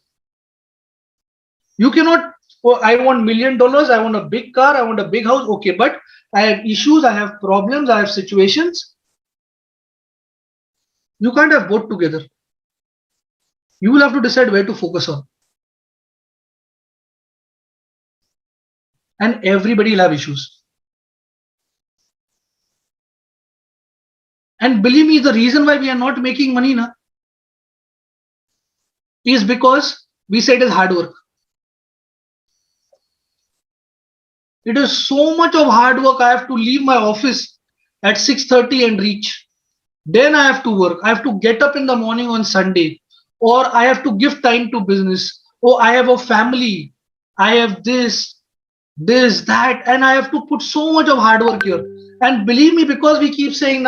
You cannot, oh, I want $1 million, I want a big car, I want a big house. Okay, but I have issues, I have problems, I have situations. You can't have both together. You will have to decide where to focus on. And everybody will have issues. And believe me, the reason why we are not making money is because we say it is hard work. It is so much of hard work. I have to leave my office at 6:30 and reach. Then I have to work. I have to get up in the morning on Sunday, or I have to give time to business. Oh, I have a family. I have this, that, and I have to put so much of hard work here. And believe me, because we keep saying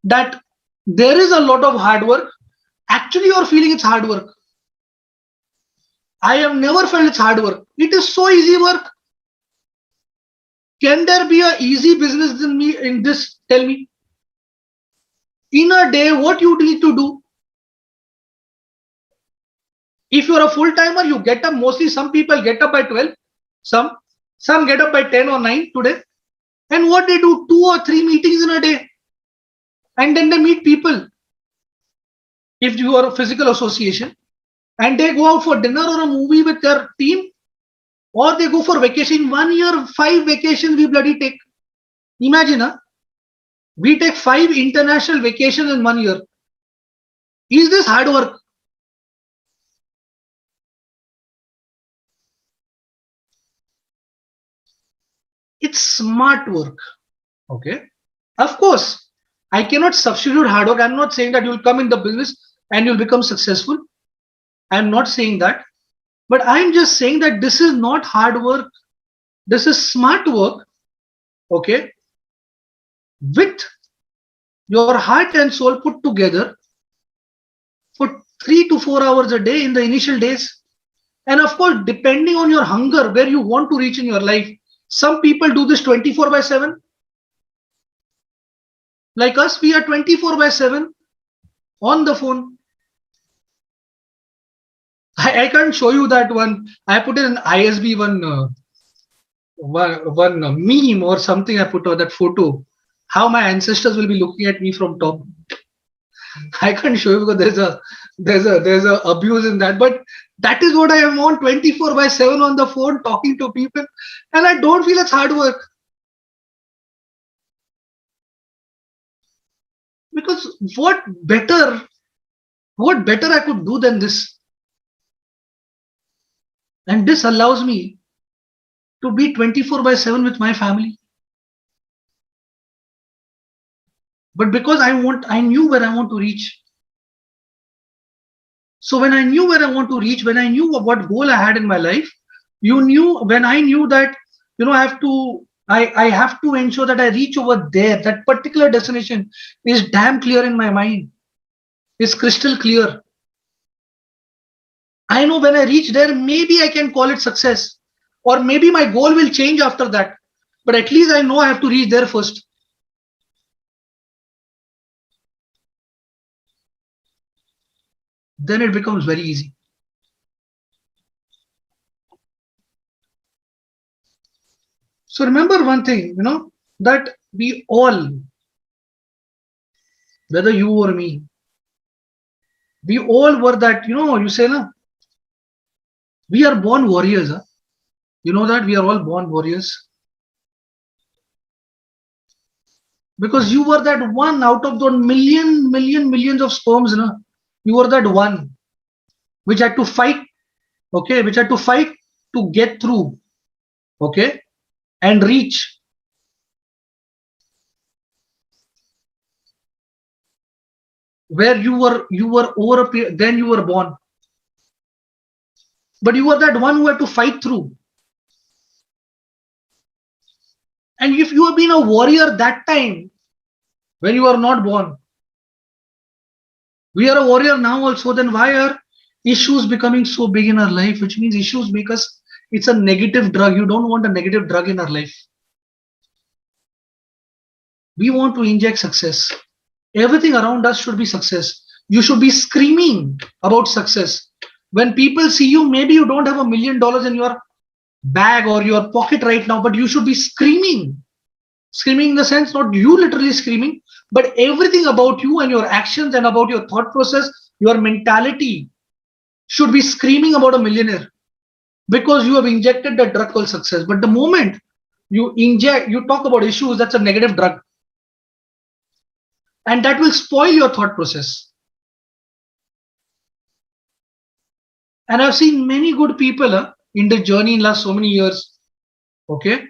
that there is a lot of hard work, actually you're feeling it's hard work. I have never felt it's hard work. It is so easy work. Can there be a easy business than me in this? Tell me. In a day, what you need to do? If you're a full-timer, you get up, mostly some people get up by 12, some get up by 10 or 9 today. And what they do, 2 or 3 meetings in a day. And then they meet people. If you are a physical association, and they go out for dinner or a movie with their team, or they go for vacation. 1 year, 5 vacations we bloody take. Imagine, we take 5 international vacations in 1 year. Is this hard work? It's smart work. Okay. Of course, I cannot substitute hard work. I'm not saying that you'll come in the business and you'll become successful. I'm not saying that. But I'm just saying that this is not hard work. This is smart work. Okay. With your heart and soul put together for 3 to 4 hours a day in the initial days. And of course, depending on your hunger, where you want to reach in your life, some people do this 24/7. Like us, we are 24/7 on the phone. I can't show you that one. I put it in ISB one meme or something. I put on that photo. How my ancestors will be looking at me from top. I can't show you because there's a abuse in that. But that is what I am on, 24/7 on the phone talking to people, and I don't feel it's hard work. Because what better I could do than this? And this allows me to be 24/7 with my family. But because I knew where I want to reach. So when I knew where I want to reach, when I knew what goal I had in my life, when I knew that, I have to I have to ensure that I reach over there. That particular destination is damn clear in my mind. It's crystal clear. I know when I reach there, maybe I can call it success. Or maybe my goal will change after that. But at least I know I have to reach there first. Then it becomes very easy. So remember one thing, that we all, whether you or me, we all were that, you say, na, we are born warriors. Huh? You know that we are all born warriors. Because you were that one out of the millions of sperms. Na? You were that one which had to fight, okay, which had to fight to get through, okay, and reach. Where you were over a period, then you were born. But you were that one who had to fight through. And if you have been a warrior that time, when you are not born, we are a warrior now also, then why are issues becoming so big in our life? Which means issues make us, it's a negative drug. You don't want a negative drug in our life. We want to inject success. Everything around us should be success. You should be screaming about success. When people see you, maybe you don't have $1 million in your bag or your pocket right now, but you should be screaming. Screaming in the sense, not you literally screaming, but everything about you and your actions and about your thought process, your mentality should be screaming about a millionaire, because you have injected the drug called success. But the moment you talk about issues, that's a negative drug. And that will spoil your thought process. And I've seen many good people in the journey in last so many years. Okay,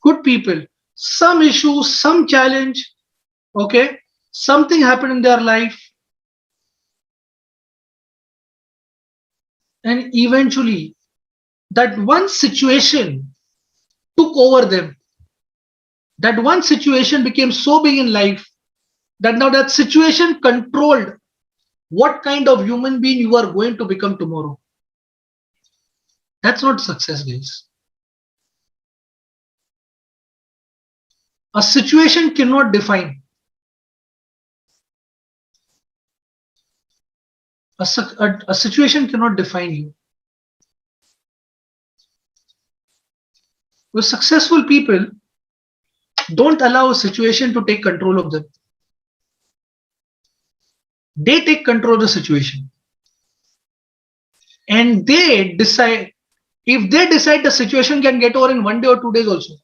good people. Some issue, some challenge. Okay, something happened in their life, and eventually, that one situation took over them. That one situation became so big in life that now that situation controlled what kind of human being you are going to become tomorrow. That's not success, guys. A situation cannot define. A situation cannot define you. Because successful people don't allow a situation to take control of them. They take control of the situation. And they decide, if they decide, the situation can get over in 1 day or 2 days also.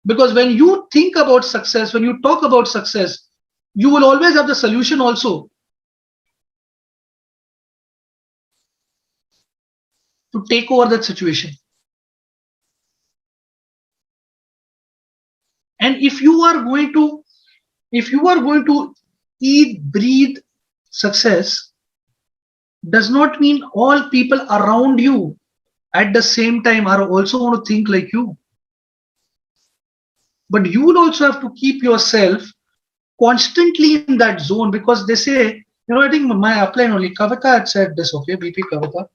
Because when you think about success, when you talk about success, you will always have the solution also to take over that situation. And if you are going to eat, breathe success, does not mean all people around you at the same time are also want to think like you. But you will also have to keep yourself constantly in that zone, because they say, I think my upline only, Kavita had said this, okay, BP Kavita,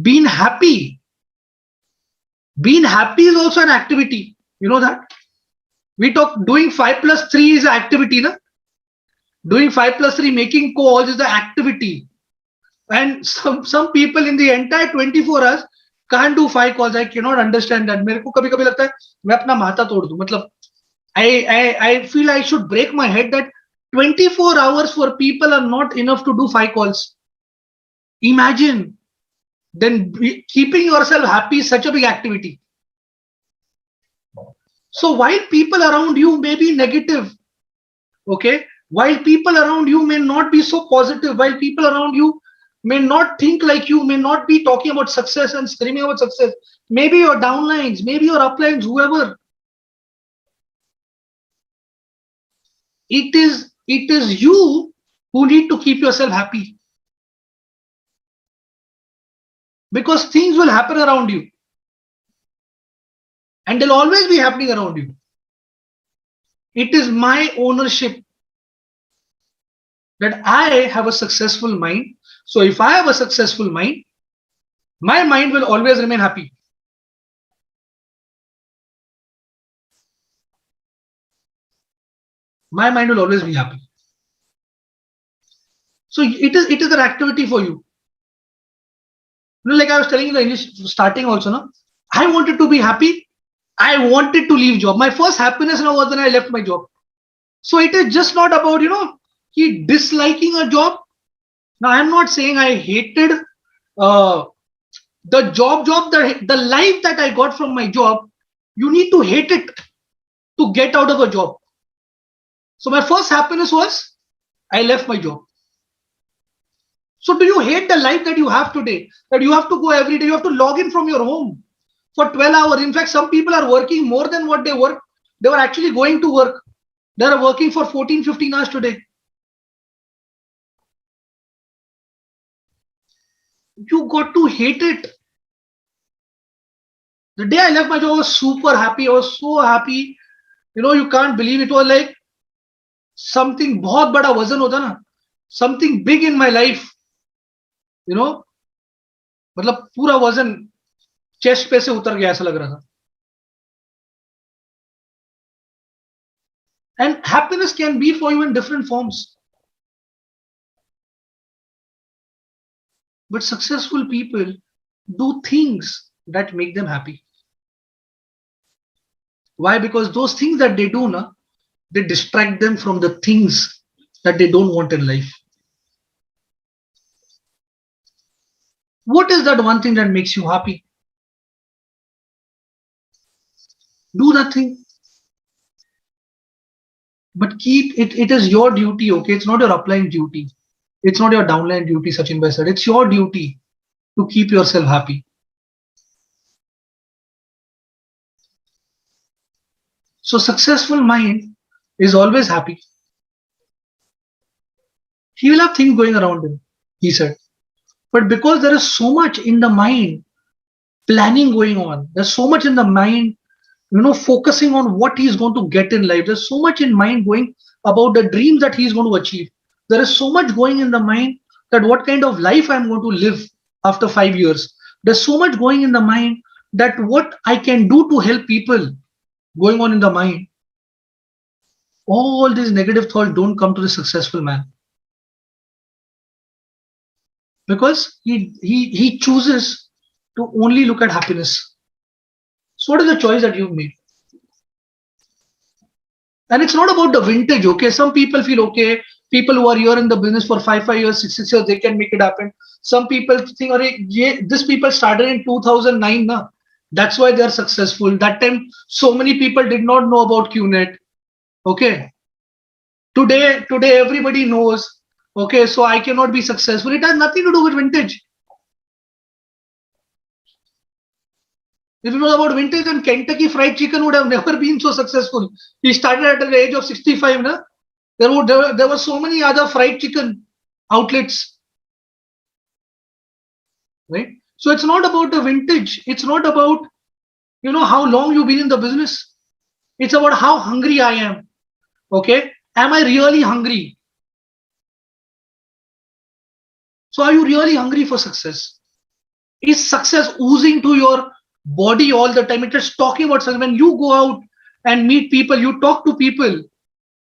being happy is also an activity. You know that? We talk doing 5+3 is an activity, na? Doing 5+3, making calls is the activity. And some people in the entire 24 hours can't do 5 calls. I cannot understand that. मेरे को कभी-कभी लगता है मैं अपना माथा तोड़ दूं. मतलब I feel I should break my head that 24 hours for people are not enough to do 5 calls. Imagine then keeping yourself happy is such a big activity. So while people around you may be negative, okay, while people around you may not be so positive, while people around you may not think like you, may not be talking about success and screaming about success, maybe your downlines, maybe your uplines, whoever, it is you who need to keep yourself happy, because things will happen around you. and they'll always be happening around you. It is my ownership that I have a successful mind. So if I have a successful mind, my mind will always remain happy. My mind will always be happy. So it is an activity for you. Like I was telling you the English starting also, no? I wanted to be happy. I wanted to leave job. My first happiness now was when I left my job. So it is just not about, disliking a job. Now I'm not saying I hated the the life that I got from my job. You need to hate it to get out of a job. So my first happiness was I left my job. So do you hate the life that you have today? That you have to go every day, you have to log in from your home for 12 hours. In fact, some people are working more than what they work. They were actually going to work. They are working for 14, 15 hours today. You got to hate it. The day I left my job, I was super happy. I was so happy. You can't believe it. Was like something बहुत बड़ा वजन होता ना, something big in my life. मतलब पूरा वजन chest पे से उतर गया ऐसा लग रहा था. And happiness can be for you in different forms. But successful people do things that make them happy. Why? Because those things that they do, they distract them from the things that they don't want in life. What is that one thing that makes you happy? Do nothing. But keep it. It is your duty, okay? It's not your upline duty. It's not your downline duty, Sachin Bhai said. It's your duty to keep yourself happy. So successful mind is always happy. He will have things going around him, he said. But because there is so much in the mind, planning going on, there's so much in the mind, focusing on what he's going to get in life. There's so much in mind going about the dreams that he's going to achieve. There is so much going in the mind that what kind of life I'm going to live after 5 years. There's so much going in the mind that what I can do to help people going on in the mind. All these negative thoughts don't come to the successful man. Because he chooses to only look at happiness. So what is the choice that you've made? And it's not about the vintage, okay? Some people feel, okay, people who are here in the business for 5 years, 6 years, they can make it happen. Some people think, this people started in 2009, na? That's why they're successful. That time, so many people did not know about QNet. Okay. Today everybody knows. Okay, so I cannot be successful. It has nothing to do with vintage. If it was about vintage, then Kentucky Fried Chicken would have never been so successful. He started at the age of 65. Na? There were so many other fried chicken outlets. Right? So it's not about the vintage. It's not about, how long you've been in the business. It's about how hungry I am. Okay? Am I really hungry? So are you really hungry for success? Is success oozing to your body all the time? It is talking about success. When you go out and meet people, you talk to people.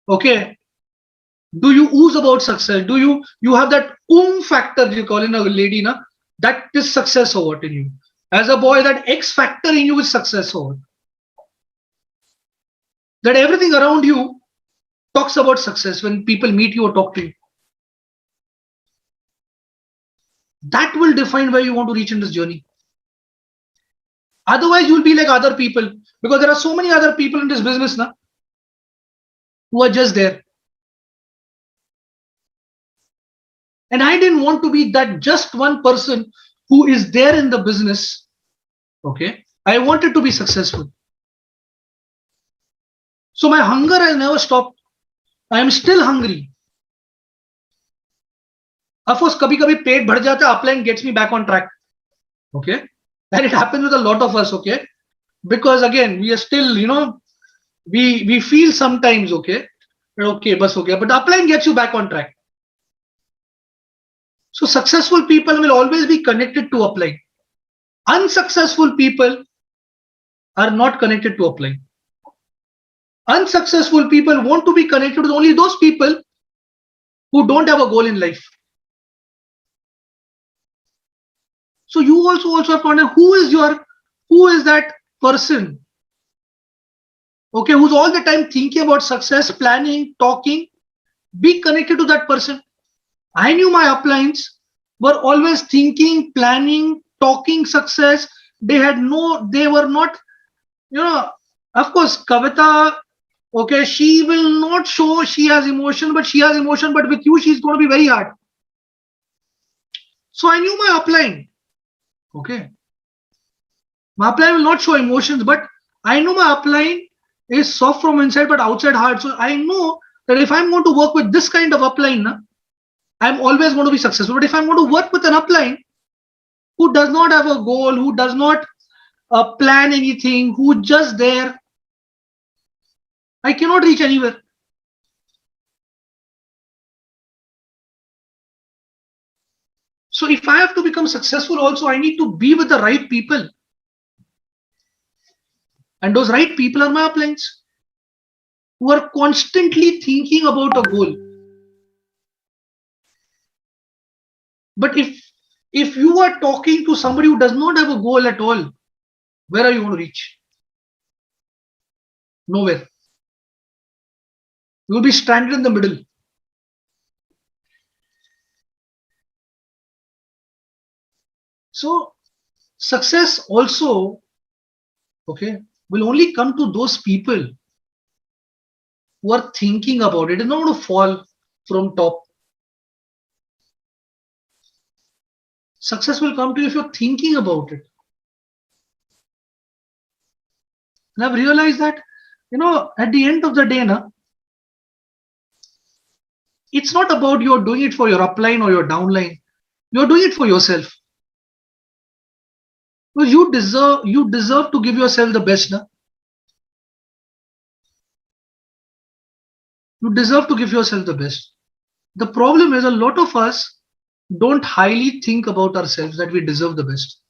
Okay? Do you ooze about success? Do you have that factor you call in a lady, na? That is success over in you. As a boy, that X factor in you is success over. That everything around you talks about success when people meet you or talk to you. That will define where you want to reach in this journey. Otherwise, you'll be like other people, because there are so many other people in this business now who are just there. And I didn't want to be that just one person who is there in the business. Okay. I wanted to be successful. So my hunger has never stopped. I am still hungry. Of course, kabhi पेट भर जाता है, upline gets me back on track. Okay. And it happens with a lot of us. Okay. because again we are still, we feel sometimes okay, bus okay, but the upline gets you back on track. So successful people will always be connected to upline. Unsuccessful people are not connected to upline. Unsuccessful people want to be connected with only those people who don't have a goal in life. So you also have to understand who is that person, okay, who's all the time thinking about success, planning, talking. Be connected to that person. I knew my uplines were always thinking, planning, talking success. They were not, of course, Kavita, okay, she will not show she has emotion, but she has emotion, but with you, she's going to be very hard. So I knew my upline, okay. My upline will not show emotions, but I know my upline is soft from inside, but outside hard. So I know that if I'm going to work with this kind of upline, I'm always going to be successful. But if I'm going to work with an upline who does not have a goal, who does not plan anything, who just there, I cannot reach anywhere. So if I have to become successful also, I need to be with the right people. And those right people are my uplines who are constantly thinking about a goal. But if you are talking to somebody who does not have a goal at all, where are you going to reach? Nowhere. You will be stranded in the middle. So success also, okay, will only come to those people who are thinking about it. It's not going to fall from top. Success will come to you if you're thinking about it. And I've realized that, at the end of the day, it's not about you're doing it for your upline or your downline. You're doing it for yourself. Because you deserve to give yourself the best. You deserve to give yourself the best. The problem is a lot of us don't highly think about ourselves that we deserve the best.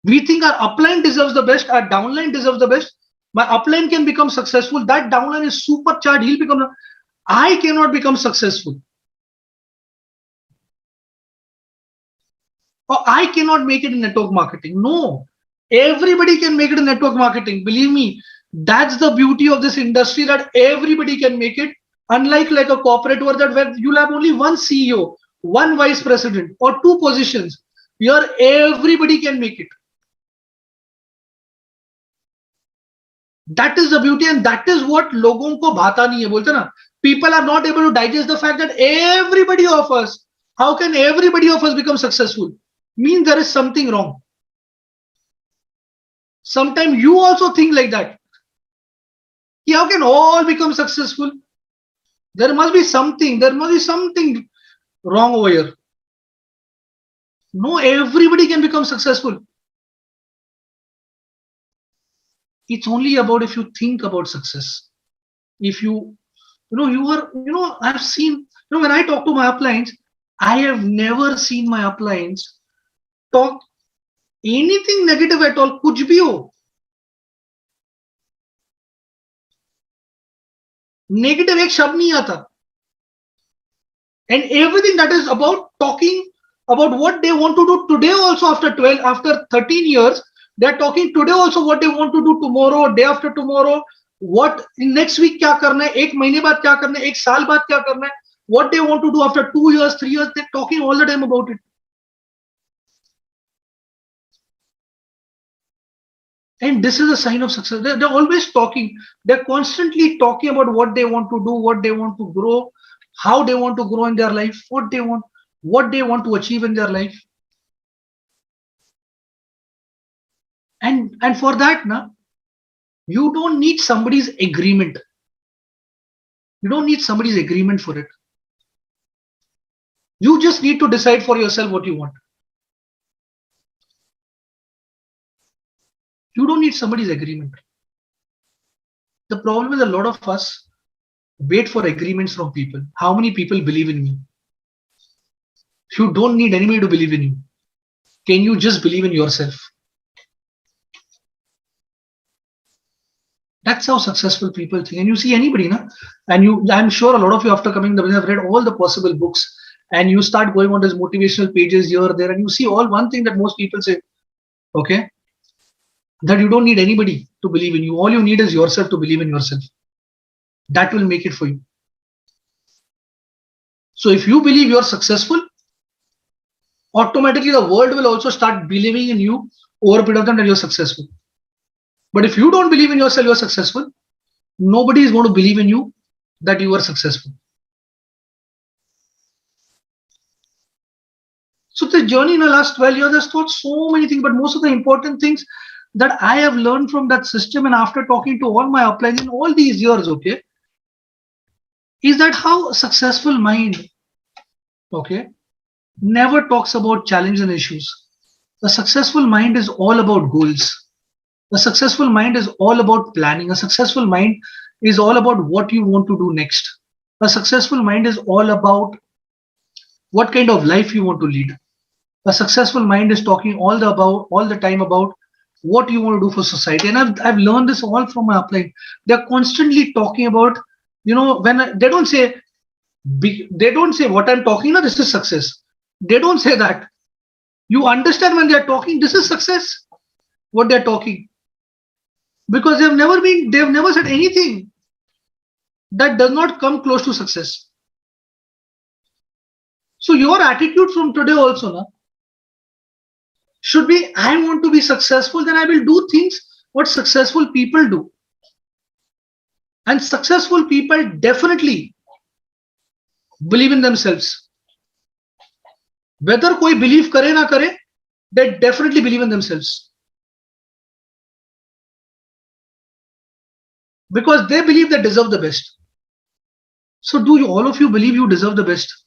We think our upline deserves the best, our downline deserves the best. My upline can become successful, that downline is supercharged, he'll become. I cannot become successful. Or I cannot make it in network marketing. No, everybody can make it in network marketing. Believe me, that's the beauty of this industry, that everybody can make it. Unlike like a corporate world that where you'll have only one CEO, one vice president, or two positions. Here, everybody can make it. That is the beauty, and that is what लोगों को भाता नहीं है बोलते ना. People are not able to digest the fact that everybody of us, how can everybody of us become successful? Means there is something wrong. Sometimes you also think like that. How can all become successful? There must be something wrong over here. No, everybody can become successful. It's only about if you think about success. If I've seen, when I talk to my uplines, I have never seen my uplines talk anything negative at all. कुछ भी हो. Negative एक शब्द नहीं आता. And everything that is about talking about what they want to do today also after 13 years, they're talking today also what they want to do tomorrow, day after tomorrow, what next week क्या करना है, एक महीने बाद क्या करना है, एक साल बाद क्या करना है, what they want to do after 2 years, 3 years, they're talking all the time about it. And this is a sign of success. They're always talking. They're constantly talking about what they want to do, what they want to grow, how they want to grow in their life, what they want to achieve in their life. And for that, you don't need somebody's agreement. You don't need somebody's agreement for it. You just need to decide for yourself what you want. You don't need somebody's agreement. The problem is a lot of us wait for agreements from people. How many people believe in me? You don't need anybody to believe in you. Can you just believe in yourself? That's how successful people think. And you see anybody, na? And I'm sure a lot of you after coming the business have read all the possible books, and you start going on these motivational pages here or there, and you see all one thing that most people say, okay, that you don't need anybody to believe in you. All you need is yourself to believe in yourself. That will make it for you. So if you believe you're successful, automatically the world will also start believing in you over a period of time that you're successful. But if you don't believe in yourself, you're successful, nobody is going to believe in you that you are successful. So the journey in the last 12 years has taught so many things, but most of the important things that I have learned from that system, and after talking to all my uplines in all these years, okay, is that how a successful mind, okay, never talks about challenges and issues. A successful mind is all about goals. A successful mind is all about planning. A successful mind is all about what you want to do next. A successful mind is all about what kind of life you want to lead. A successful mind is talking all the time about what you want to do for society. And I've learned this all from my upline. They're constantly talking about, they don't say what I'm talking about, this is success. They don't say that. You understand when they're talking, this is success, what they're talking. Because they've never said anything that does not come close to success. So your attitude from today also na, should be, I want to be successful, then I will do things what successful people do. And successful people definitely believe in themselves. Whether koi believe kare na kare, they definitely believe in themselves. Because they believe they deserve the best. So do all of you believe you deserve the best?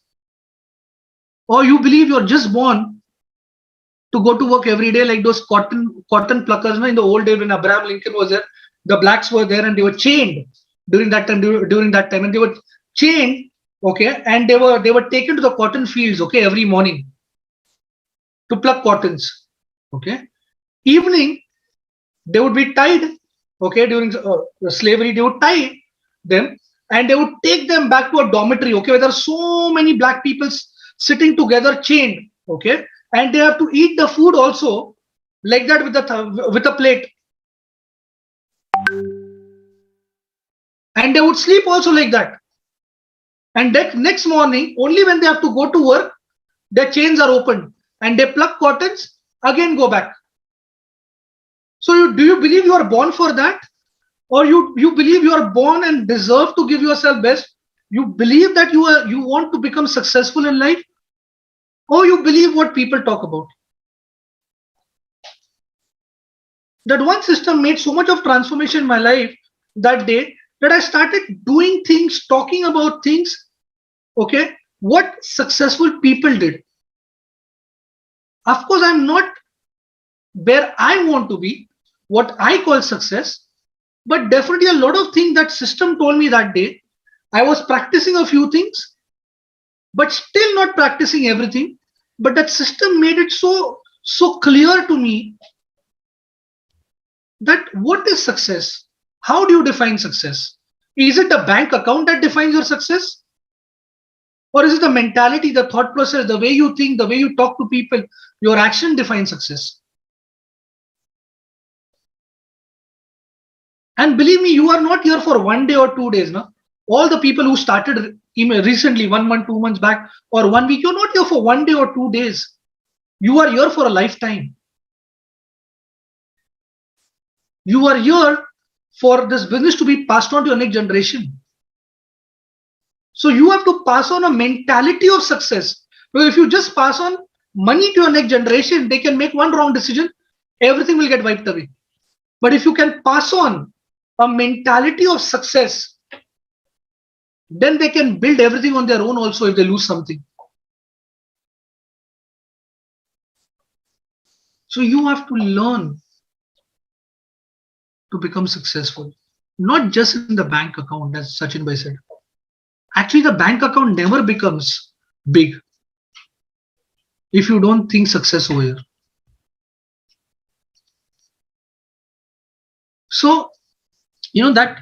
Or you believe you're just born to go to work every day like those cotton pluckers, in the old days when Abraham Lincoln was there, the blacks were there and they were chained during that time, and they were chained, okay, and they were taken to the cotton fields, okay, every morning to pluck cottons, okay. Evening, they would be tied, okay, during slavery, they would tie them and they would take them back to a dormitory, okay, where there are so many black people sitting together chained, okay, and they have to eat the food also like that with a plate, and they would sleep also like that. And that next morning, only when they have to go to work, their chains are opened and they pluck cottons, again go back. So do you believe you are born for that? Or you believe you are born and deserve to give yourself best? You believe that you want to become successful in life? Or you believe what people talk about? That one system made so much of transformation in my life that day that I started doing things, talking about things, okay, what successful people did. Of course, I'm not where I want to be, what I call success, but definitely a lot of things that system told me that day. I was practicing a few things, but still not practicing everything. But that system made it so clear to me that what is success? How do you define success? Is it the bank account that defines your success? Or is it the mentality, the thought process, the way you think, the way you talk to people, your action defines success? And believe me, you are not here for 1 day or 2 days. No? All the people who started recently, 1 month, 2 months back, or 1 week, you're not here for 1 day or 2 days. You are here for a lifetime. You are here for this business to be passed on to your next generation. So you have to pass on a mentality of success. Because if you just pass on money to your next generation, they can make one wrong decision, everything will get wiped away. But if you can pass on a mentality of success, then they can build everything on their own also if they lose something. So you have to learn to become successful. Not just in the bank account, as Sachin Bhai said. Actually, the bank account never becomes big if you don't think success over here. So, that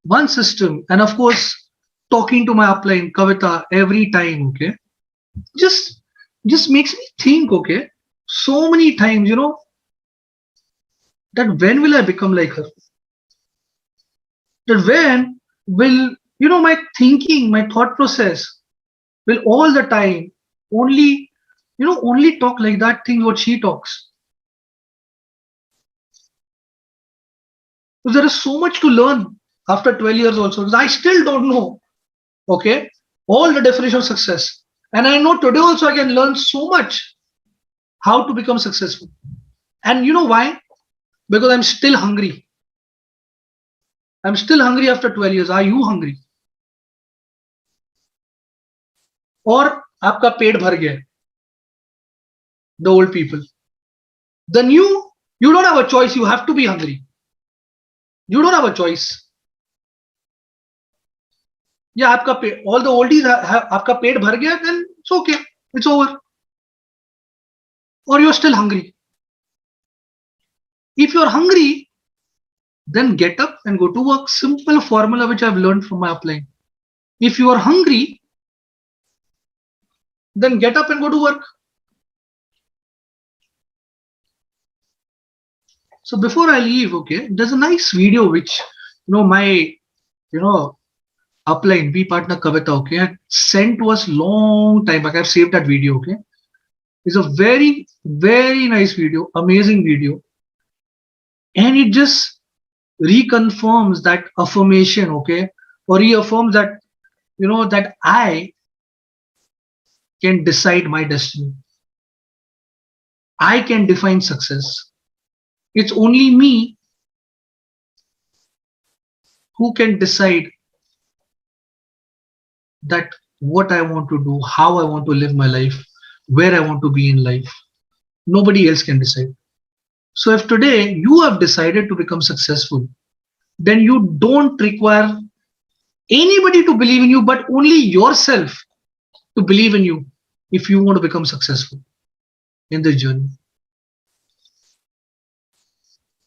one system, and of course, talking to my upline, Kavita, every time, okay, just makes me think, okay, so many times, that when will I become like her? That when will, my thinking, my thought process will all the time only talk like that thing what she talks. Because there is so much to learn after 12 years also. Because I still don't know, okay, all the definition of success. And I know today also I can learn so much how to become successful. And you know why? Because I'm still hungry. I'm still hungry after 12 years. Are you hungry? Or आपका पेट भर गया? The old people. The new, you don't have a choice. You have to be hungry. You don't have a choice. Yeah, आपका पेट, all the oldies have आपका पेट भर गया, then it's okay. It's over. Or you're still hungry. If you're hungry, then get up and go to work. Simple formula which I've learned from my upline. If you are hungry, then get up and go to work. So before I leave, okay, there's a nice video which my upline, B partner Kavita, okay, had sent to us long time back. I've saved that video, okay. It's a very, very nice video, amazing video. And it just reconfirms that affirmation, okay, or reaffirms that, that I can decide my destiny. I can define success. It's only me who can decide that what I want to do, how I want to live my life, where I want to be in life. Nobody else can decide. So if today you have decided to become successful, then you don't require anybody to believe in you, but only yourself to believe in you if you want to become successful in this journey.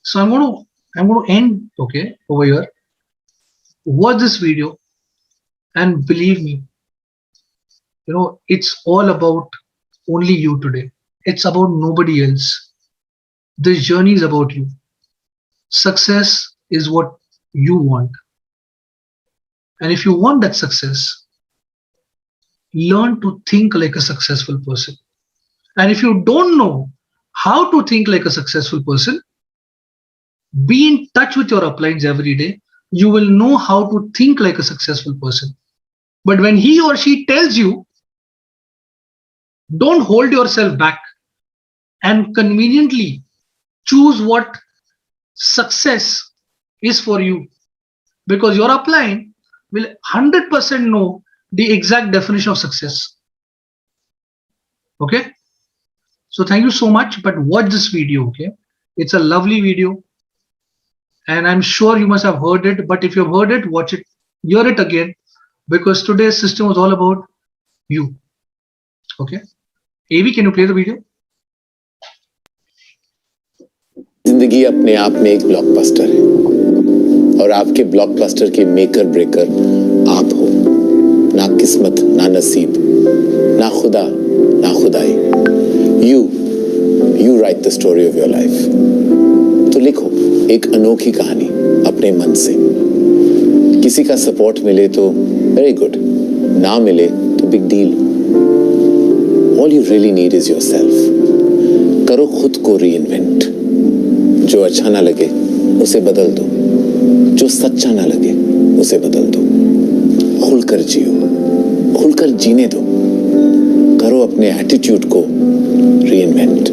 So I'm going to end, okay, over here. Watch this video and believe me, it's all about only you today. It's about nobody else. This journey is about you. Success is what you want. And if you want that success, learn to think like a successful person. And if you don't know how to think like a successful person, be in touch with your uplines every day. You will know how to think like a successful person. But when he or she tells you, don't hold yourself back and conveniently choose what success is for you, because your upline will 100% know the exact definition of success. Okay, so thank you so much, but watch this video. Okay, it's a lovely video and I'm sure you must have heard it, but if you've heard it, watch it, hear it again, because today's system was all about you. Okay, AV, can you play the video? जिंदगी अपने आप में एक blockbuster है और आपके blockbuster के maker breaker आप हो। ना किस्मत, ना नसीब, ना खुदा, ना खुदाई। You write the story of your life. तो लिखो एक अनोखी कहानी अपने मन से। किसी का सपोर्ट मिले तो वेरी गुड, ना मिले तो big deal. All you really need is yourself. करो खुद को रीइन्वेंट। जो अच्छा ना लगे उसे बदल दो, जो सच्चा ना लगे उसे बदल दो। खुलकर जियो, खुलकर जीने दो। करो अपने एटीट्यूड को रीइन्वेंट।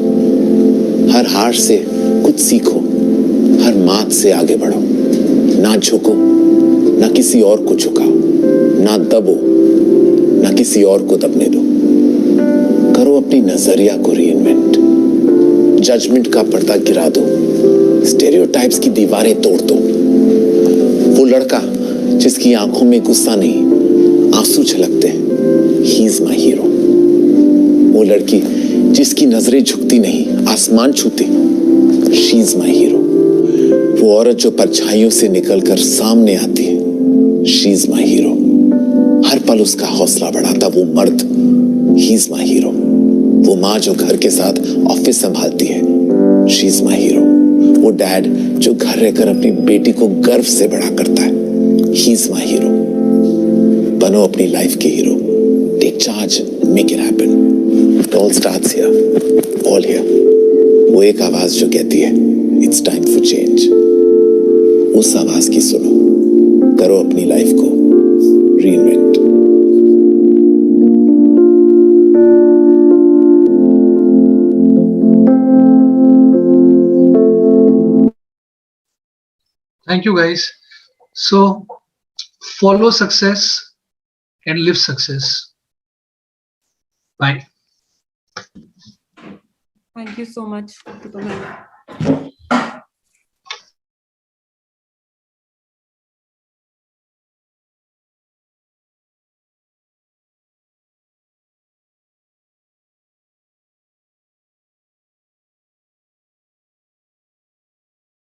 हर हार से कुछ सीखो, हर मात से आगे बढ़ो। ना झुको, ना किसी और को झुकाओ, ना दबो, ना किसी और को दबने दो। करो अपनी नजरिया को रीइन्वेंट। जजमेंट का पर्दा गिरा दो, स्टेरियोटाइप्स की दीवारें तोड़ दो। वो लड़का जिसकी आंखों में गुस्सा नहीं आंसू छलकते हैं, ही इज माई हीरो। वो लड़की जिसकी नजरें झुकती नहीं आसमान छूती, शी इज माई हीरो। वो औरत जो परछाइयों से निकलकर सामने आती है, शी इज माई हीरो। हर पल उसका हौसला बढ़ाता वो मर्द, ही इज माई हीरो। वो माँ जो घर के साथ ऑफिस संभालती है, शी इज माई हीरो। वो डैड जो घर रहकर अपनी बेटी को गर्व से बड़ा करता है, ही इज माई हीरो। बनो अपनी लाइफ के hero. Take charge, make it happen. It all starts here, all here. वो एक आवाज जो कहती है इट्स टाइम फॉर चेंज, उस आवाज की सुनो, करो अपनी लाइफ को reinvent. Thank you, guys. So, follow success and live success. Bye. Thank you so much, Dr. Mehta.